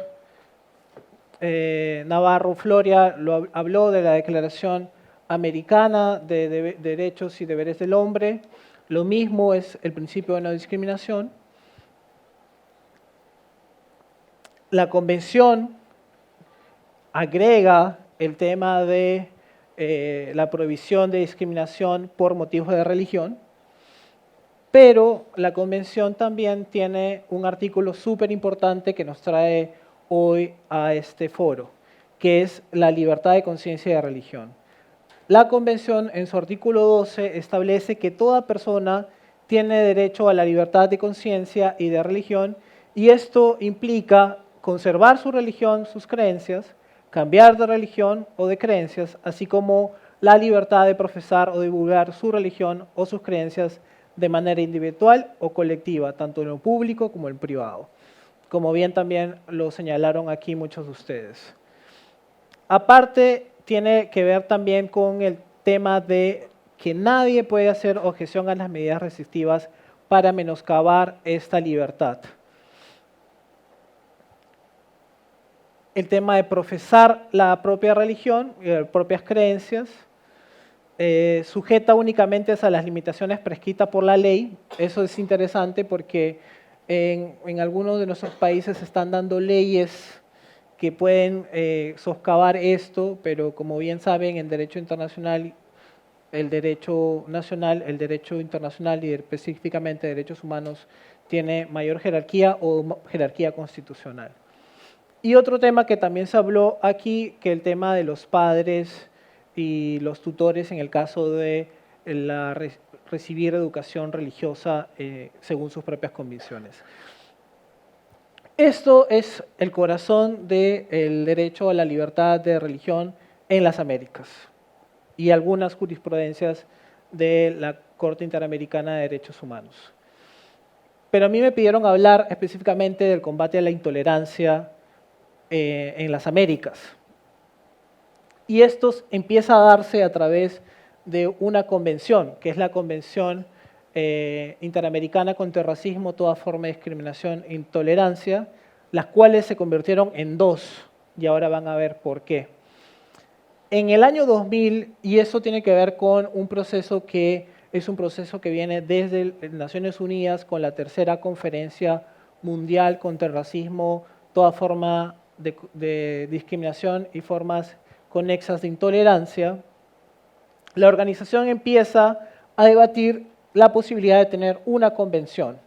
Navarro Floria habló de la Declaración Americana de Derechos y Deberes del Hombre, lo mismo es el principio de no discriminación. La Convención agrega el tema de la prohibición de discriminación por motivos de religión, pero la Convención también tiene un artículo súper importante que nos trae hoy a este foro, que es la libertad de conciencia y de religión. La Convención, en su artículo 12, establece que toda persona tiene derecho a la libertad de conciencia y de religión, y esto implica conservar su religión, sus creencias, cambiar de religión o de creencias, así como la libertad de profesar o divulgar su religión o sus creencias de manera individual o colectiva, tanto en lo público como en lo privado, como bien también lo señalaron aquí muchos de ustedes. Aparte, tiene que ver también con el tema de que nadie puede hacer objeción a las medidas restrictivas para menoscabar esta libertad. El tema de profesar la propia religión, propias creencias, sujeta únicamente a las limitaciones prescritas por la ley. Eso es interesante porque en algunos de nuestros países se están dando leyes que pueden soscavar esto, pero como bien saben, el derecho internacional, el derecho nacional, el derecho internacional y específicamente derechos humanos tiene mayor jerarquía o jerarquía constitucional. Y otro tema que también se habló aquí, que el tema de los padres y los tutores en el caso de recibir educación religiosa según sus propias convicciones. Esto es el corazón del derecho a la libertad de religión en las Américas y algunas jurisprudencias de la Corte Interamericana de Derechos Humanos. Pero a mí me pidieron hablar específicamente del combate a la intolerancia en las Américas. Y esto empieza a darse a través de una convención, que es la Convención Interamericana contra el Racismo, toda forma de discriminación e intolerancia, las cuales se convirtieron en dos, y ahora van a ver por qué. En el año 2000, y eso tiene que ver con un proceso que es un proceso que viene desde Naciones Unidas con la tercera conferencia mundial contra el racismo, toda forma de discriminación y formas conexas de intolerancia, la organización empieza a debatir la posibilidad de tener una convención,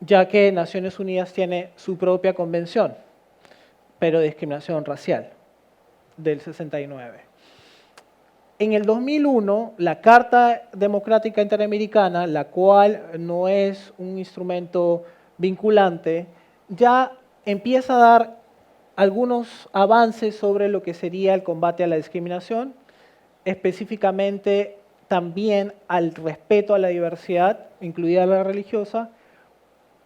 ya que Naciones Unidas tiene su propia convención, pero de discriminación racial, del 69. En el 2001, la Carta Democrática Interamericana, la cual no es un instrumento vinculante, ya empieza a dar algunos avances sobre lo que sería el combate a la discriminación, específicamente también al respeto a la diversidad, incluida la religiosa,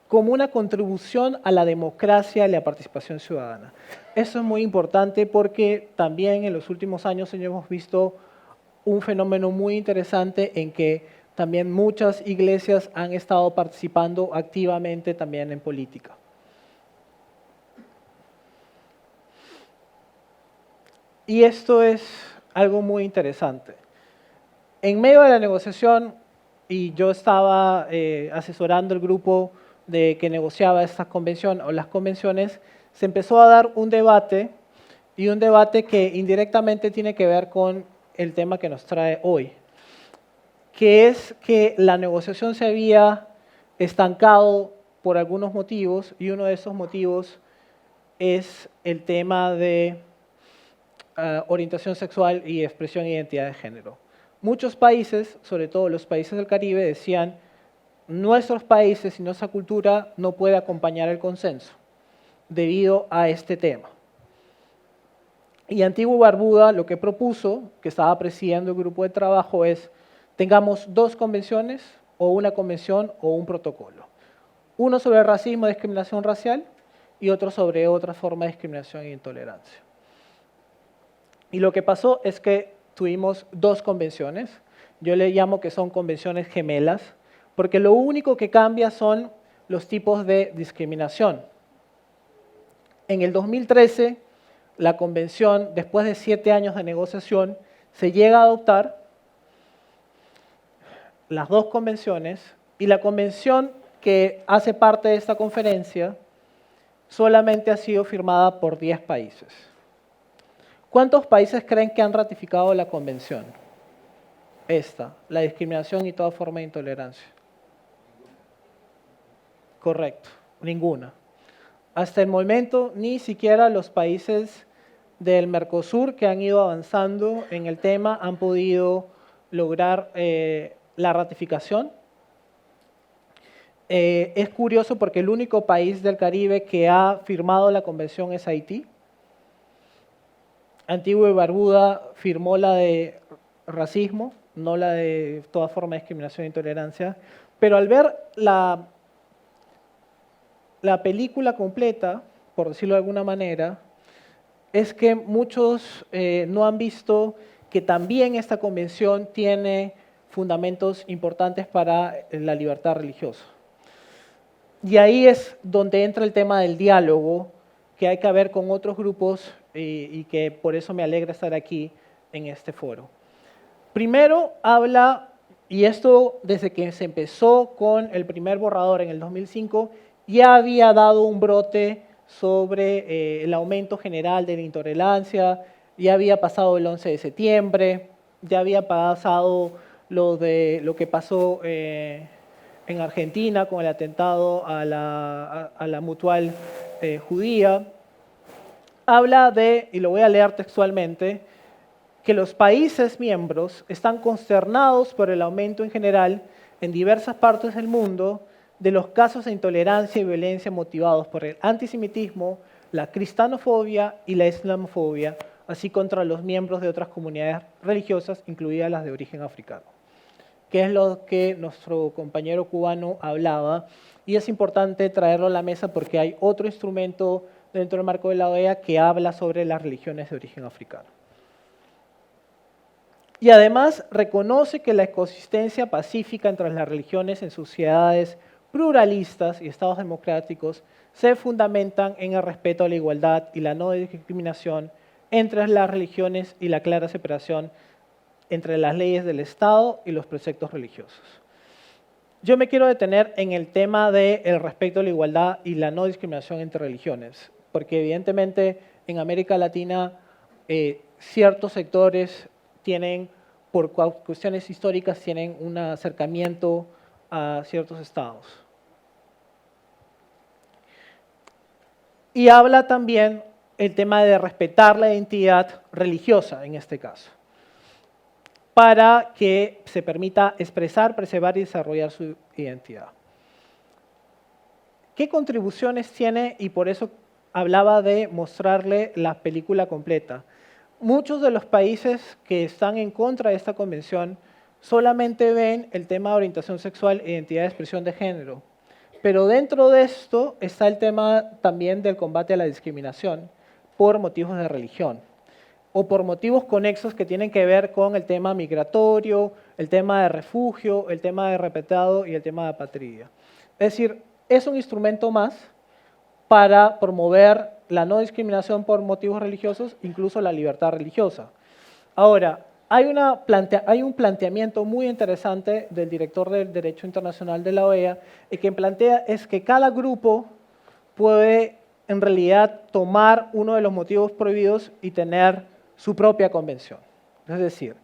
como una contribución a la democracia y la participación ciudadana. Eso es muy importante porque también en los últimos años hemos visto un fenómeno muy interesante en que también muchas iglesias han estado participando activamente también en política. Y esto es algo muy interesante. En medio de la negociación, y yo estaba asesorando el grupo que negociaba esta convención o las convenciones, se empezó a dar un debate, y un debate que indirectamente tiene que ver con el tema que nos trae hoy, que es que la negociación se había estancado por algunos motivos, y uno de esos motivos es el tema de orientación sexual y expresión de identidad de género. Muchos países, sobre todo los países del Caribe, decían: nuestros países y nuestra cultura no puede acompañar el consenso debido a este tema. Y Antigua y Barbuda lo que propuso, que estaba presidiendo el grupo de trabajo, es: tengamos dos convenciones, o una convención o un protocolo. Uno sobre racismo y discriminación racial, y otro sobre otra forma de discriminación e intolerancia. Y lo que pasó es que tuvimos dos convenciones. Yo le llamo que son convenciones gemelas, porque lo único que cambia son los tipos de discriminación. En el 2013, la convención, después de 7 años de negociación, se llega a adoptar las dos convenciones, y la convención que hace parte de esta conferencia solamente ha sido firmada por 10 países. ¿Cuántos países creen que han ratificado la convención? Esta, la discriminación y toda forma de intolerancia. Correcto, ninguna. Hasta el momento, ni siquiera los países del Mercosur, que han ido avanzando en el tema, han podido lograr la ratificación. Es curioso porque el único país del Caribe que ha firmado la convención es Haití. Antigua y Barbuda firmó la de racismo, no la de toda forma de discriminación e intolerancia, pero al ver la película completa, por decirlo de alguna manera, es que muchos no han visto que también esta convención tiene fundamentos importantes para la libertad religiosa. Y ahí es donde entra el tema del diálogo, que hay que ver con otros grupos, y que por eso me alegra estar aquí en este foro. Primero habla, y esto desde que se empezó con el primer borrador en el 2005, ya había dado un brote sobre el aumento general de la intolerancia, ya había pasado el 11 de septiembre, ya había pasado lo que pasó en Argentina con el atentado a la Mutual judía. Habla de, y lo voy a leer textualmente, que los países miembros están consternados por el aumento en general en diversas partes del mundo de los casos de intolerancia y violencia motivados por el antisemitismo, la cristianofobia y la islamofobia, así contra los miembros de otras comunidades religiosas, incluidas las de origen africano, que es lo que nuestro compañero cubano hablaba, y es importante traerlo a la mesa porque hay otro instrumento dentro del marco de la OEA que habla sobre las religiones de origen africano. Y además reconoce que la coexistencia pacífica entre las religiones en sociedades pluralistas y estados democráticos se fundamentan en el respeto a la igualdad y la no discriminación entre las religiones y la clara separación entre las leyes del Estado y los preceptos religiosos. Yo me quiero detener en el tema del respeto a la igualdad y la no discriminación entre religiones, porque evidentemente en América Latina ciertos sectores tienen, por cuestiones históricas, tienen un acercamiento a ciertos estados. Y habla también el tema de respetar la identidad religiosa en este caso, para que se permita expresar, preservar y desarrollar su identidad. ¿Qué contribuciones tiene? Y por eso hablaba de mostrarle la película completa. Muchos de los países que están en contra de esta convención solamente ven el tema de orientación sexual e identidad de expresión de género. Pero dentro de esto está el tema también del combate a la discriminación por motivos de religión o por motivos conexos que tienen que ver con el tema migratorio, el tema de refugio, el tema de repatriado y el tema de apatridia. Es decir, es un instrumento más para promover la no discriminación por motivos religiosos, incluso la libertad religiosa. Ahora, hay un planteamiento muy interesante del director del Derecho Internacional de la OEA, y que plantea es que cada grupo puede en realidad tomar uno de los motivos prohibidos y tener su propia convención. Es decir,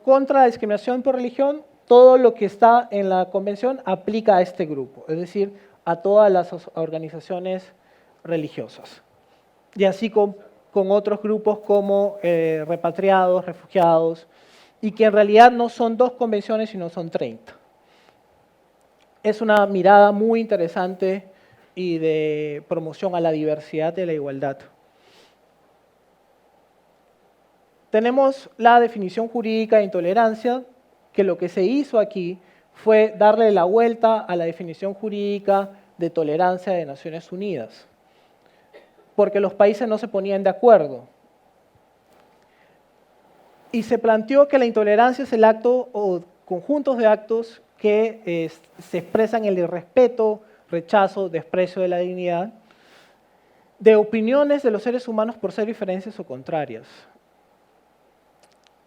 contra la discriminación por religión, todo lo que está en la convención aplica a este grupo, es decir, a todas las organizaciones religiosas. Y así con otros grupos como repatriados, refugiados, y que en realidad no son 2 convenciones, sino son 30. Es una mirada muy interesante y de promoción a la diversidad y a la igualdad. Tenemos la definición jurídica de intolerancia, que lo que se hizo aquí fue darle la vuelta a la definición jurídica de tolerancia de Naciones Unidas, porque los países no se ponían de acuerdo. Y se planteó que la intolerancia es el acto o conjuntos de actos que se expresan el irrespeto, rechazo, desprecio de la dignidad, de opiniones de los seres humanos por ser diferencias o contrarias.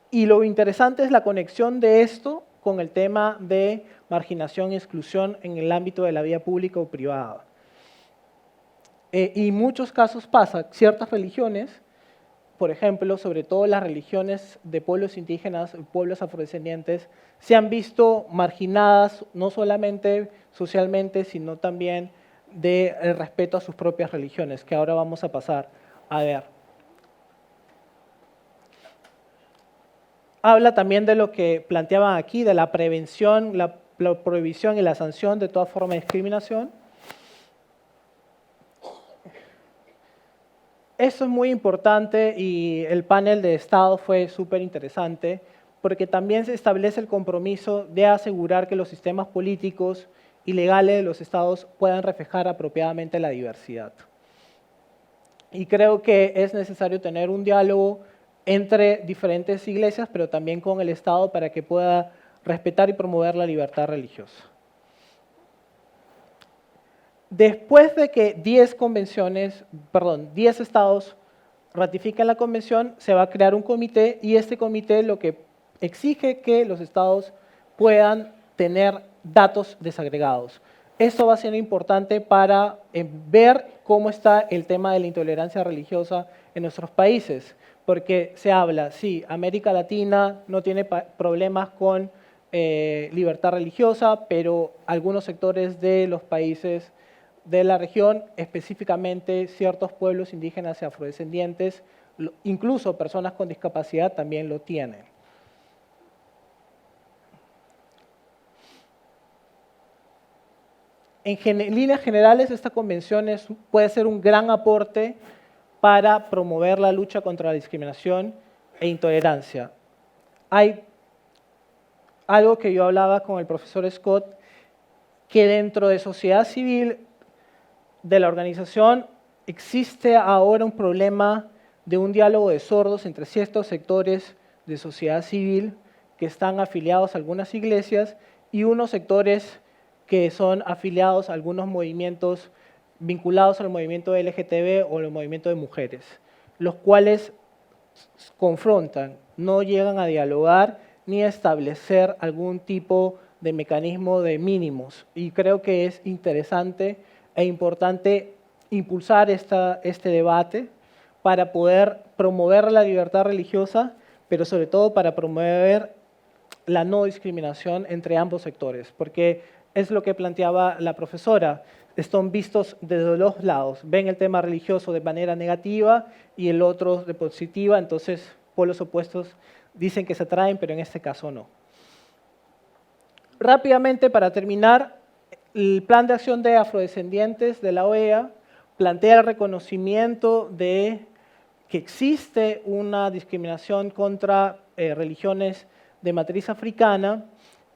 Y lo interesante es la conexión de esto con el tema de marginación y exclusión en el ámbito de la vida pública o privada. Y en muchos casos pasa, ciertas religiones, por ejemplo, sobre todo las religiones de pueblos indígenas, pueblos afrodescendientes, se han visto marginadas no solamente socialmente, sino también de respeto a sus propias religiones, que ahora vamos a pasar a ver. Habla también de lo que planteaban aquí, de la prevención, la prohibición y la sanción de toda forma de discriminación. Eso es muy importante y el panel de Estado fue súper interesante porque también se establece el compromiso de asegurar que los sistemas políticos y legales de los Estados puedan reflejar apropiadamente la diversidad. Y creo que es necesario tener un diálogo entre diferentes iglesias, pero también con el Estado para que pueda respetar y promover la libertad religiosa. Después de que 10 estados ratifiquen la convención, se va a crear un comité y este comité lo que exige que los estados puedan tener datos desagregados. Esto va a ser importante para ver cómo está el tema de la intolerancia religiosa en nuestros países, porque se habla, sí, América Latina no tiene problemas con libertad religiosa, pero algunos sectores de los países de la región, específicamente ciertos pueblos indígenas y afrodescendientes, incluso personas con discapacidad también lo tienen. En líneas generales, esta convención puede ser un gran aporte para promover la lucha contra la discriminación e intolerancia. Hay algo que yo hablaba con el profesor Scott, que dentro de sociedad civil de la organización existe ahora un problema de un diálogo de sordos entre ciertos sectores de sociedad civil que están afiliados a algunas iglesias y unos sectores que son afiliados a algunos movimientos vinculados al movimiento LGTB o al movimiento de mujeres, los cuales confrontan, no llegan a dialogar ni a establecer algún tipo de mecanismo de mínimos. Y creo que es interesante e importante impulsar este debate para poder promover la libertad religiosa, pero sobre todo para promover la no discriminación entre ambos sectores, porque es lo que planteaba la profesora, están vistos desde los lados, ven el tema religioso de manera negativa y el otro de positiva, entonces polos opuestos dicen que se atraen, pero en este caso no. Rápidamente, para terminar, el Plan de Acción de Afrodescendientes de la OEA plantea el reconocimiento de que existe una discriminación contra religiones de matriz africana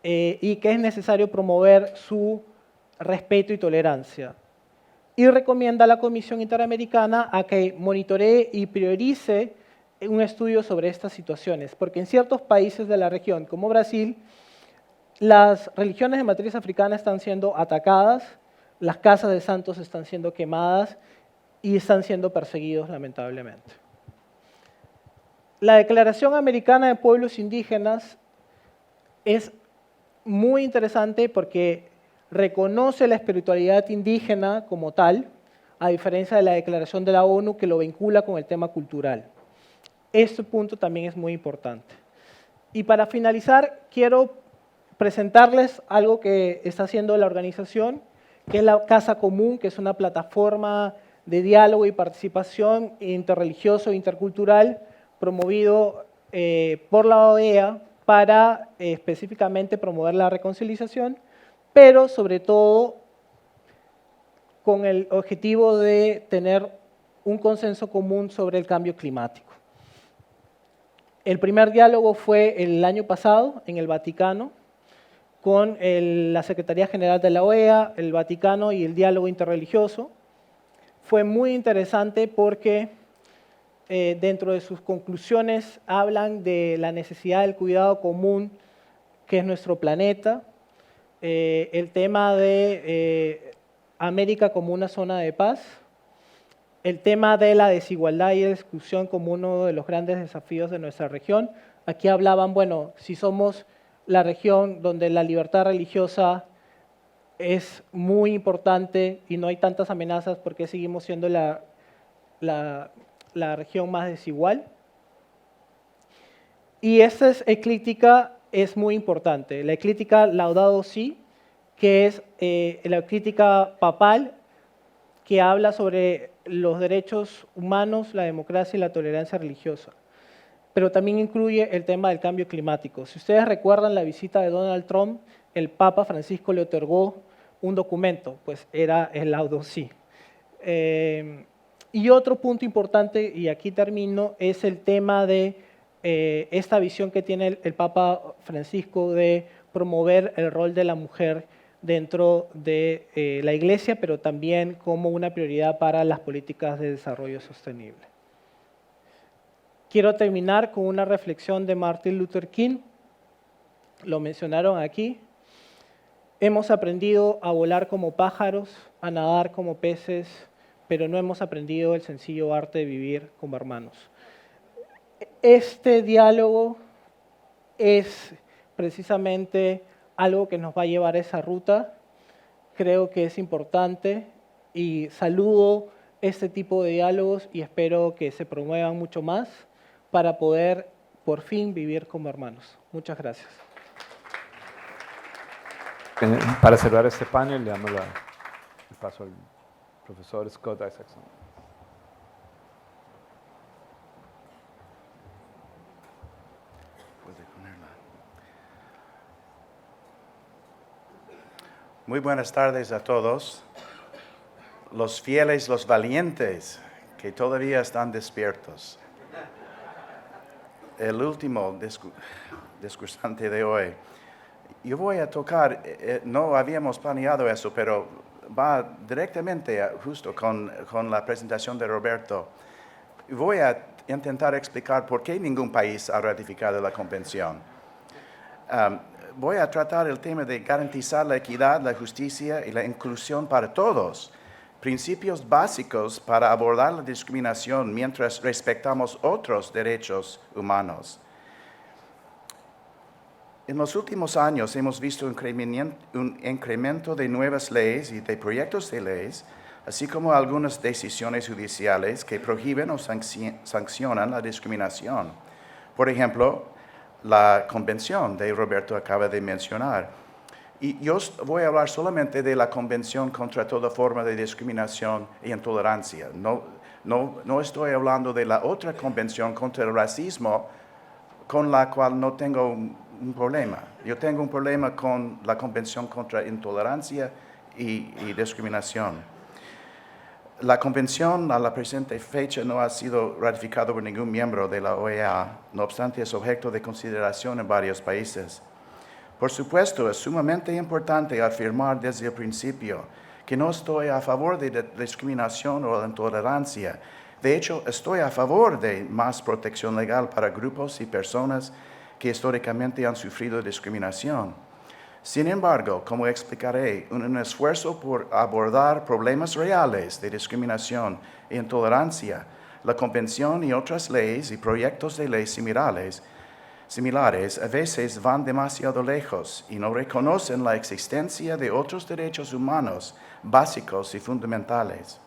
y que es necesario promover su respeto y tolerancia. Y recomienda a la Comisión Interamericana a que monitoree y priorice un estudio sobre estas situaciones, porque en ciertos países de la región, como Brasil, las religiones de matriz africana están siendo atacadas, las casas de santos están siendo quemadas y están siendo perseguidos lamentablemente. La Declaración Americana de Pueblos Indígenas es muy interesante porque reconoce la espiritualidad indígena como tal, a diferencia de la Declaración de la ONU que lo vincula con el tema cultural. Este punto también es muy importante. Y para finalizar, quiero presentarles algo que está haciendo la organización, que es la Casa Común, que es una plataforma de diálogo y participación interreligioso e intercultural promovido por la OEA para específicamente promover la reconciliación, pero sobre todo con el objetivo de tener un consenso común sobre el cambio climático. El primer diálogo fue el año pasado en el Vaticano, con la Secretaría General de la OEA, el Vaticano y el diálogo interreligioso. Fue muy interesante porque dentro de sus conclusiones hablan de la necesidad del cuidado común que es nuestro planeta, el tema de América como una zona de paz, el tema de la desigualdad y la exclusión como uno de los grandes desafíos de nuestra región. Aquí hablaban, bueno, si somos la región donde la libertad religiosa es muy importante y no hay tantas amenazas, ¿por qué seguimos siendo la región más desigual? Y esta eclíptica es muy importante, la eclíptica Laudato Si, que es la eclíptica papal que habla sobre los derechos humanos, la democracia y la tolerancia religiosa. Pero también incluye el tema del cambio climático. Si ustedes recuerdan la visita de Donald Trump, el Papa Francisco le otorgó un documento, pues era el Laudato Si. Y otro punto importante, y aquí termino, es el tema de esta visión que tiene el Papa Francisco de promover el rol de la mujer dentro de la Iglesia, pero también como una prioridad para las políticas de desarrollo sostenible. Quiero terminar con una reflexión de Martin Luther King, lo mencionaron aquí. Hemos aprendido a volar como pájaros, a nadar como peces, pero no hemos aprendido el sencillo arte de vivir como hermanos. Este diálogo es precisamente algo que nos va a llevar a esa ruta. Creo que es importante y saludo este tipo de diálogos y espero que se promuevan mucho más para poder por fin vivir como hermanos. Muchas gracias. Para cerrar este panel, le damos el paso al profesor Scott Isaacson. Muy buenas tardes a todos. Los fieles, los valientes que todavía están despiertos. El último discursante de hoy. Yo voy a tocar, no habíamos planeado eso, pero va directamente justo con la presentación de Roberto. Voy a intentar explicar por qué ningún país ha ratificado la convención. Voy a tratar el tema de garantizar la equidad, la justicia y la inclusión para todos, principios básicos para abordar la discriminación mientras respetamos otros derechos humanos. En los últimos años hemos visto un incremento de nuevas leyes y de proyectos de leyes, así como algunas decisiones judiciales que prohíben o sancionan la discriminación. Por ejemplo, la convención de Roberto acaba de mencionar. Y yo voy a hablar solamente de la Convención contra toda forma de discriminación e intolerancia. No estoy hablando de la otra convención contra el racismo, con la cual no tengo un problema. Yo tengo un problema con la Convención contra intolerancia y discriminación. La convención a la presente fecha no ha sido ratificada por ningún miembro de la OEA, no obstante es objeto de consideración en varios países. Por supuesto, es sumamente importante afirmar desde el principio que no estoy a favor de la discriminación o la intolerancia. De hecho, estoy a favor de más protección legal para grupos y personas que históricamente han sufrido discriminación. Sin embargo, como explicaré, un esfuerzo por abordar problemas reales de discriminación e intolerancia, la Convención y otras leyes y proyectos de ley similares a veces van demasiado lejos y no reconocen la existencia de otros derechos humanos básicos y fundamentales.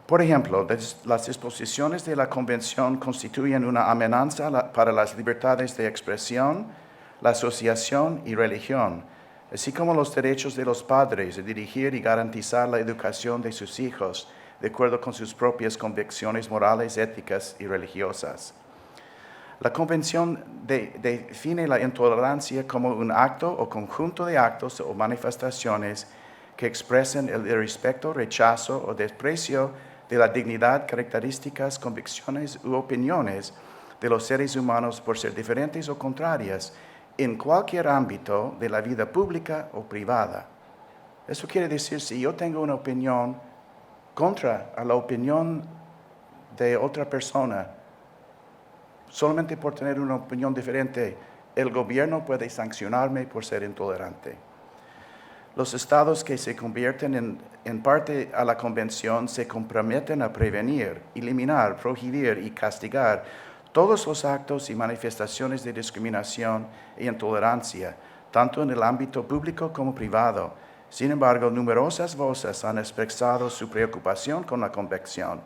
Por ejemplo, las disposiciones de la Convención constituyen una amenaza para las libertades de expresión, la asociación y religión, así como los derechos de los padres de dirigir y garantizar la educación de sus hijos de acuerdo con sus propias convicciones morales, éticas y religiosas. La Convención define la intolerancia como un acto o conjunto de actos o manifestaciones que expresen el irrespeto, rechazo o desprecio de la dignidad, características, convicciones u opiniones de los seres humanos por ser diferentes o contrarias en cualquier ámbito de la vida pública o privada. Eso quiere decir, si yo tengo una opinión contra la opinión de otra persona, solamente por tener una opinión diferente, el gobierno puede sancionarme por ser intolerante. Los estados que se convierten en parte a la convención se comprometen a prevenir, eliminar, prohibir y castigar todos los actos y manifestaciones de discriminación e intolerancia, tanto en el ámbito público como privado. Sin embargo, numerosas voces han expresado su preocupación con la convención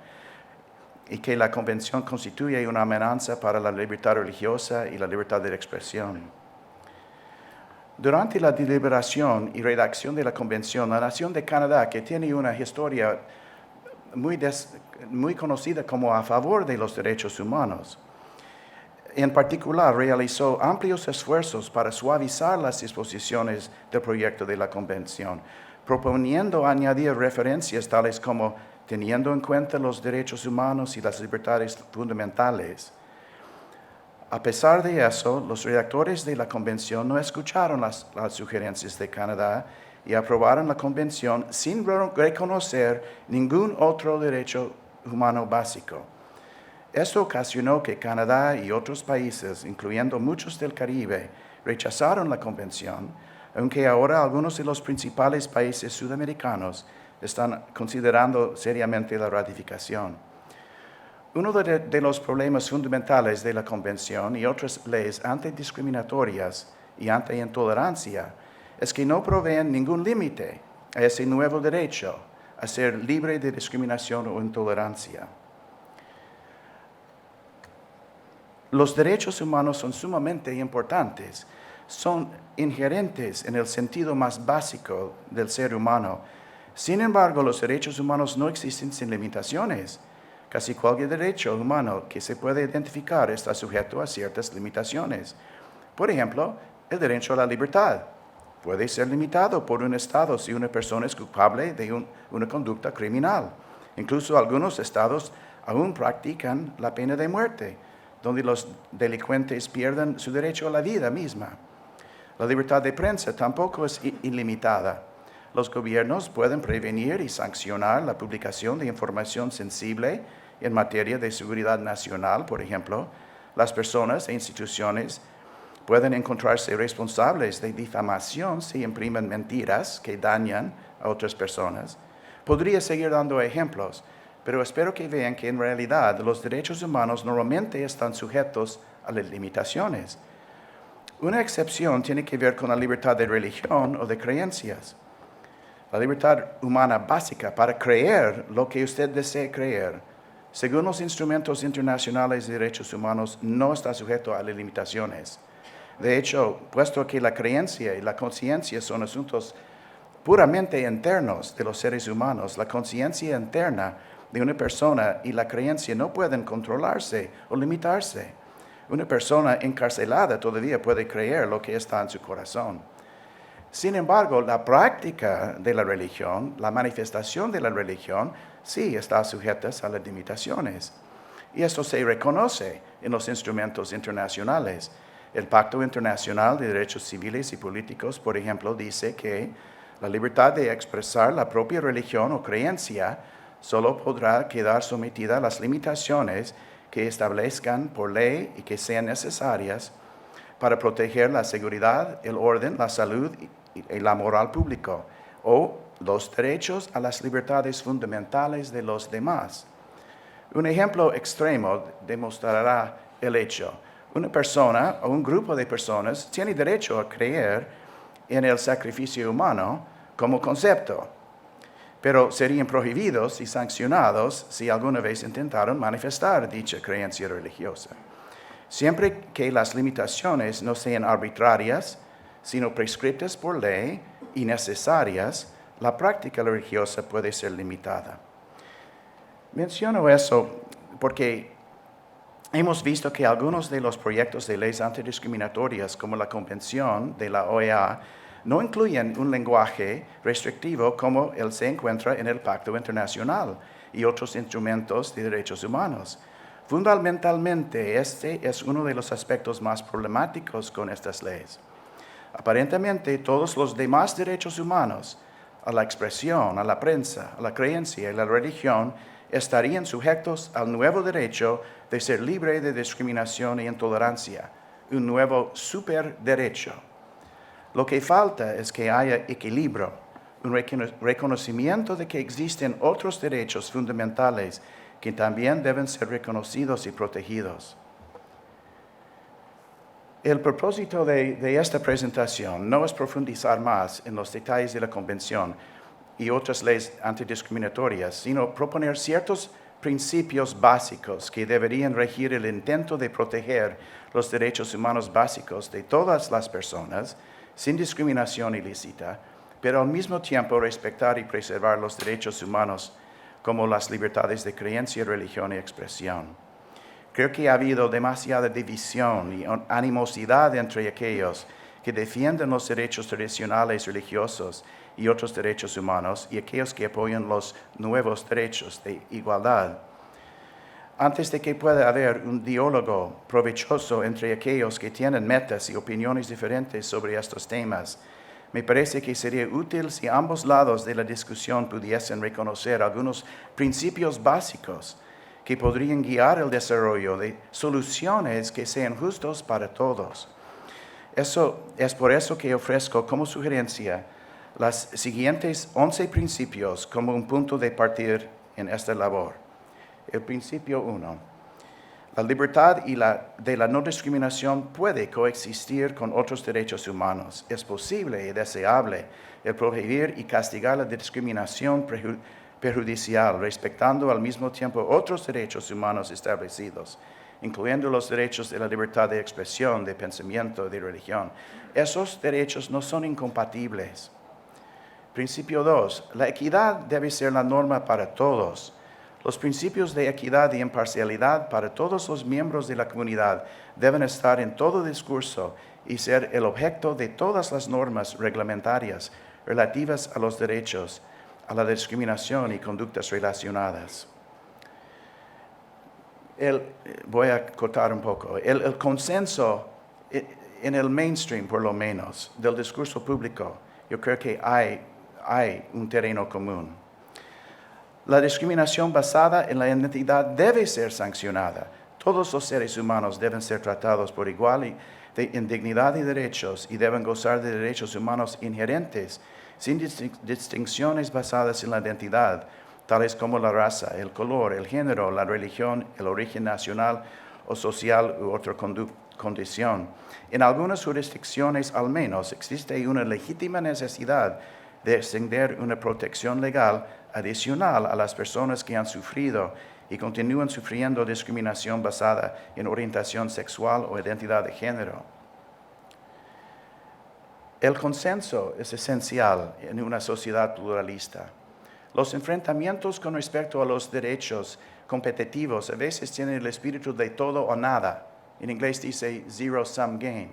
y que la convención constituye una amenaza para la libertad religiosa y la libertad de expresión. Durante la deliberación y redacción de la convención, la nación de Canadá, que tiene una historia muy conocida como a favor de los derechos humanos, en particular realizó amplios esfuerzos para suavizar las disposiciones del proyecto de la convención, proponiendo añadir referencias tales como teniendo en cuenta los derechos humanos y las libertades fundamentales. A pesar de eso, los redactores de la convención no escucharon las sugerencias de Canadá y aprobaron la convención sin reconocer ningún otro derecho humano básico. Esto ocasionó que Canadá y otros países, incluyendo muchos del Caribe, rechazaron la convención, aunque ahora algunos de los principales países sudamericanos están considerando seriamente la ratificación. Uno de los problemas fundamentales de la Convención y otras leyes antidiscriminatorias y antiintolerancia es que no proveen ningún límite a ese nuevo derecho a ser libre de discriminación o intolerancia. Los derechos humanos son sumamente importantes, son inherentes en el sentido más básico del ser humano. Sin embargo, los derechos humanos no existen sin limitaciones. Casi cualquier derecho humano que se puede identificar está sujeto a ciertas limitaciones. Por ejemplo, el derecho a la libertad puede ser limitado por un Estado si una persona es culpable de una conducta criminal. Incluso algunos estados aún practican la pena de muerte, donde los delincuentes pierden su derecho a la vida misma. La libertad de prensa tampoco es ilimitada. Los gobiernos pueden prevenir y sancionar la publicación de información sensible en materia de seguridad nacional, por ejemplo. Las personas e instituciones pueden encontrarse responsables de difamación si imprimen mentiras que dañan a otras personas. Podría seguir dando ejemplos, pero espero que vean que en realidad los derechos humanos normalmente están sujetos a las limitaciones. Una excepción tiene que ver con la libertad de religión o de creencias. La libertad humana básica para creer lo que usted desee creer, según los instrumentos internacionales de derechos humanos, no está sujeto a las limitaciones. De hecho, puesto que la creencia y la conciencia son asuntos puramente internos de los seres humanos, la conciencia interna de una persona y la creencia no pueden controlarse o limitarse. Una persona encarcelada todavía puede creer lo que está en su corazón. Sin embargo, la práctica de la religión, la manifestación de la religión, sí está sujeta a las limitaciones. Y esto se reconoce en los instrumentos internacionales. El Pacto Internacional de Derechos Civiles y Políticos, por ejemplo, dice que la libertad de expresar la propia religión o creencia solo podrá quedar sometida a las limitaciones que establezcan por ley y que sean necesarias para proteger la seguridad, el orden, la salud y la moral público, o los derechos a las libertades fundamentales de los demás. Un ejemplo extremo demostrará el hecho. Una persona o un grupo de personas tiene derecho a creer en el sacrificio humano como concepto, pero serían prohibidos y sancionados si alguna vez intentaron manifestar dicha creencia religiosa. Siempre que las limitaciones no sean arbitrarias, sino prescritas por ley y necesarias, la práctica religiosa puede ser limitada. Menciono eso porque hemos visto que algunos de los proyectos de leyes antidiscriminatorias, como la Convención de la OEA, no incluyen un lenguaje restrictivo como el se encuentra en el Pacto Internacional y otros instrumentos de derechos humanos. Fundamentalmente, este es uno de los aspectos más problemáticos con estas leyes. Aparentemente, todos los demás derechos humanos, a la expresión, a la prensa, a la creencia y la religión, estarían sujetos al nuevo derecho de ser libre de discriminación e intolerancia, un nuevo superderecho. Lo que falta es que haya equilibrio, un reconocimiento de que existen otros derechos fundamentales que también deben ser reconocidos y protegidos. El propósito de esta presentación no es profundizar más en los detalles de la Convención y otras leyes antidiscriminatorias, sino proponer ciertos principios básicos que deberían regir el intento de proteger los derechos humanos básicos de todas las personas, sin discriminación ilícita, pero al mismo tiempo respetar y preservar los derechos humanos como las libertades de creencia, religión y expresión. Creo que ha habido demasiada división y animosidad entre aquellos que defienden los derechos tradicionales religiosos y otros derechos humanos y aquellos que apoyan los nuevos derechos de igualdad. Antes de que pueda haber un diálogo provechoso entre aquellos que tienen metas y opiniones diferentes sobre estos temas, me parece que sería útil si ambos lados de la discusión pudiesen reconocer algunos principios básicos que podrían guiar el desarrollo de soluciones que sean justos para todos. Es por eso que ofrezco como sugerencia las siguientes 11 principios como un punto de partida en esta labor. El principio 1. La libertad de la no discriminación puede coexistir con otros derechos humanos. Es posible y deseable el prohibir y castigar la discriminación perjudicial, respetando al mismo tiempo otros derechos humanos establecidos, incluyendo los derechos de la libertad de expresión, de pensamiento, de religión. Esos derechos no son incompatibles. Principio 2. La equidad debe ser la norma para todos. Los principios de equidad y imparcialidad para todos los miembros de la comunidad deben estar en todo discurso y ser el objeto de todas las normas reglamentarias relativas a los derechos a la discriminación y conductas relacionadas. Voy a cortar un poco. El consenso en el mainstream, por lo menos, del discurso público, yo creo que hay un terreno común. La discriminación basada en la identidad debe ser sancionada. Todos los seres humanos deben ser tratados por igual en dignidad y derechos y deben gozar de derechos humanos inherentes, sin distinciones basadas en la identidad, tales como la raza, el color, el género, la religión, el origen nacional o social u otra condición. En algunas jurisdicciones, al menos, existe una legítima necesidad de extender una protección legal adicional a las personas que han sufrido y continúan sufriendo discriminación basada en orientación sexual o identidad de género. El consenso es esencial en una sociedad pluralista. Los enfrentamientos con respecto a los derechos competitivos a veces tienen el espíritu de todo o nada. En inglés dice zero-sum game.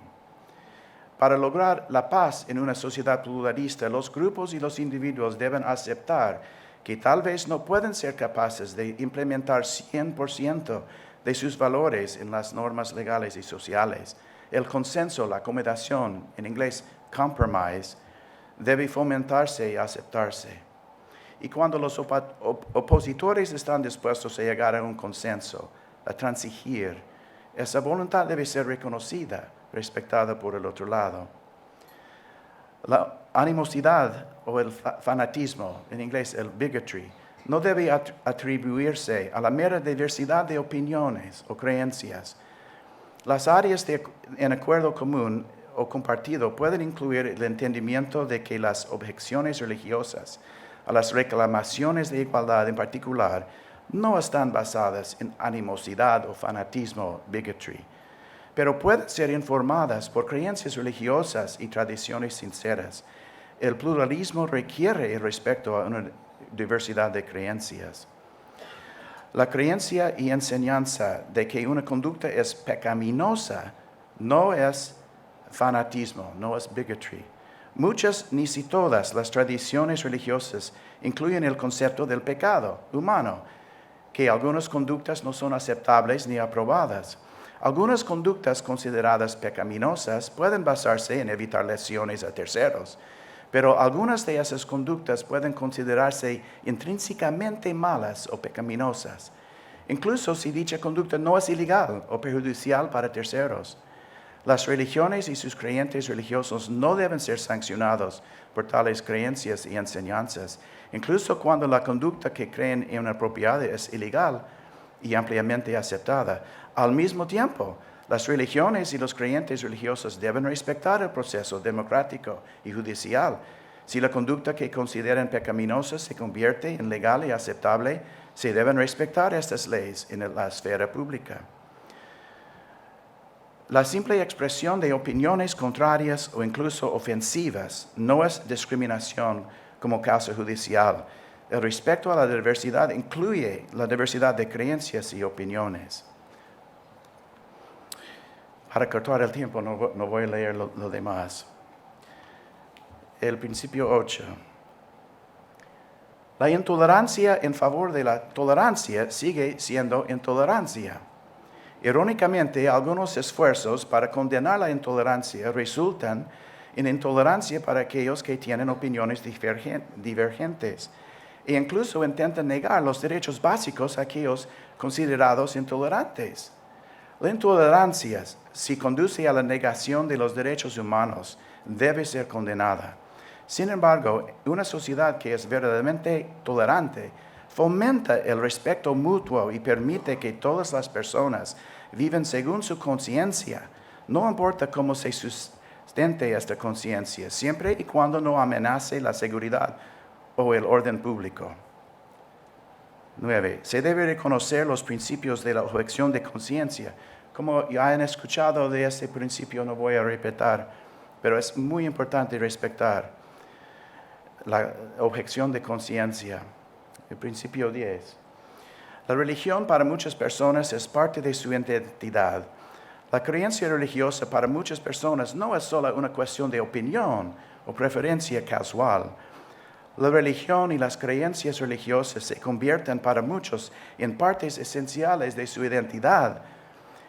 Para lograr la paz en una sociedad pluralista, los grupos y los individuos deben aceptar que tal vez no pueden ser capaces de implementar 100% de sus valores en las normas legales y sociales. El consenso, la acomodación, en inglés compromise, debe fomentarse y aceptarse. Y cuando los opositores están dispuestos a llegar a un consenso, a transigir, esa voluntad debe ser reconocida, respetada por el otro lado. La animosidad o el fanatismo, en inglés el bigotry, no debe atribuirse a la mera diversidad de opiniones o creencias. Las áreas en acuerdo común o compartido pueden incluir el entendimiento de que las objeciones religiosas a las reclamaciones de igualdad en particular no están basadas en animosidad o fanatismo, bigotry, pero pueden ser informadas por creencias religiosas y tradiciones sinceras. El pluralismo requiere el respeto a una diversidad de creencias. La creencia y enseñanza de que una conducta es pecaminosa no es fanatismo, no es bigotry. Muchas, ni si todas, las tradiciones religiosas incluyen el concepto del pecado humano, que algunas conductas no son aceptables ni aprobadas. Algunas conductas consideradas pecaminosas pueden basarse en evitar lesiones a terceros, pero algunas de esas conductas pueden considerarse intrínsecamente malas o pecaminosas, incluso si dicha conducta no es ilegal o perjudicial para terceros. Las religiones y sus creyentes religiosos no deben ser sancionados por tales creencias y enseñanzas, incluso cuando la conducta que creen inapropiada es ilegal y ampliamente aceptada. Al mismo tiempo, las religiones y los creyentes religiosos deben respetar el proceso democrático y judicial. Si la conducta que consideran pecaminosa se convierte en legal y aceptable, se deben respetar estas leyes en la esfera pública. La simple expresión de opiniones contrarias o incluso ofensivas no es discriminación como causa judicial. El respeto a la diversidad incluye la diversidad de creencias y opiniones. Para cortar el tiempo, no voy a leer lo demás. El principio 8. La intolerancia en favor de la tolerancia sigue siendo intolerancia. Irónicamente, algunos esfuerzos para condenar la intolerancia resultan en intolerancia para aquellos que tienen opiniones divergentes e incluso intentan negar los derechos básicos a aquellos considerados intolerantes. La intolerancia, si conduce a la negación de los derechos humanos, debe ser condenada. Sin embargo, una sociedad que es verdaderamente tolerante fomenta el respeto mutuo y permite que todas las personas vivan según su conciencia. No importa cómo se sustente esta conciencia, siempre y cuando no amenace la seguridad o el orden público. 9. Se debe reconocer los principios de la objeción de conciencia. Como ya han escuchado de este principio, no voy a repetir, pero es muy importante respetar la objeción de conciencia. El principio 10. La religión para muchas personas es parte de su identidad. La creencia religiosa para muchas personas no es solo una cuestión de opinión o preferencia casual. La religión y las creencias religiosas se convierten para muchos en partes esenciales de su identidad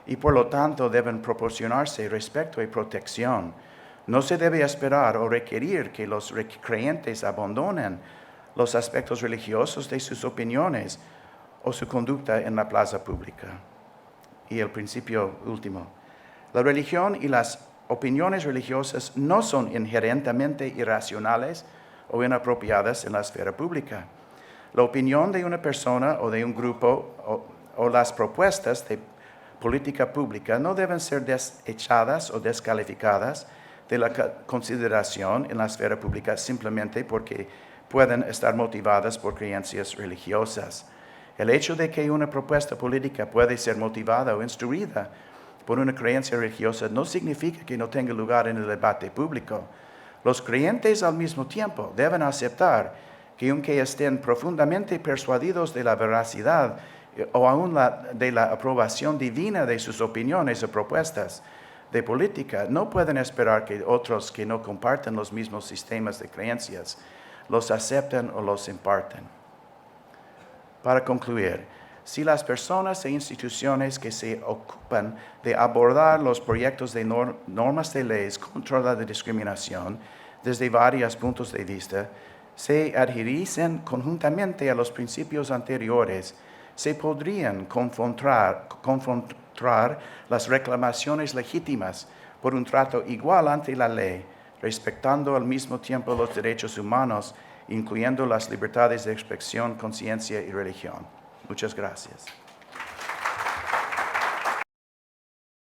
y por lo tanto deben proporcionarse respeto y protección. No se debe esperar o requerir que los creyentes abandonen los aspectos religiosos de sus opiniones o su conducta en la plaza pública. Y el principio último. La religión y las opiniones religiosas no son inherentemente irracionales o inapropiadas en la esfera pública. La opinión de una persona o de un grupo o las propuestas de política pública no deben ser desechadas o descalificadas de la consideración en la esfera pública simplemente porque pueden estar motivadas por creencias religiosas. El hecho de que una propuesta política puede ser motivada o instruida por una creencia religiosa no significa que no tenga lugar en el debate público. Los creyentes al mismo tiempo deben aceptar que aunque estén profundamente persuadidos de la veracidad o aún de la aprobación divina de sus opiniones o propuestas de política, no pueden esperar que otros que no comparten los mismos sistemas de creencias los acepten o los imparten. Para concluir, si las personas e instituciones que se ocupan de abordar los proyectos de normas de leyes contra la discriminación desde varios puntos de vista se adhiriesen conjuntamente a los principios anteriores, se podrían confrontar las reclamaciones legítimas por un trato igual ante la ley, respetando al mismo tiempo los derechos humanos, incluyendo las libertades de expresión, conciencia y religión. Muchas gracias.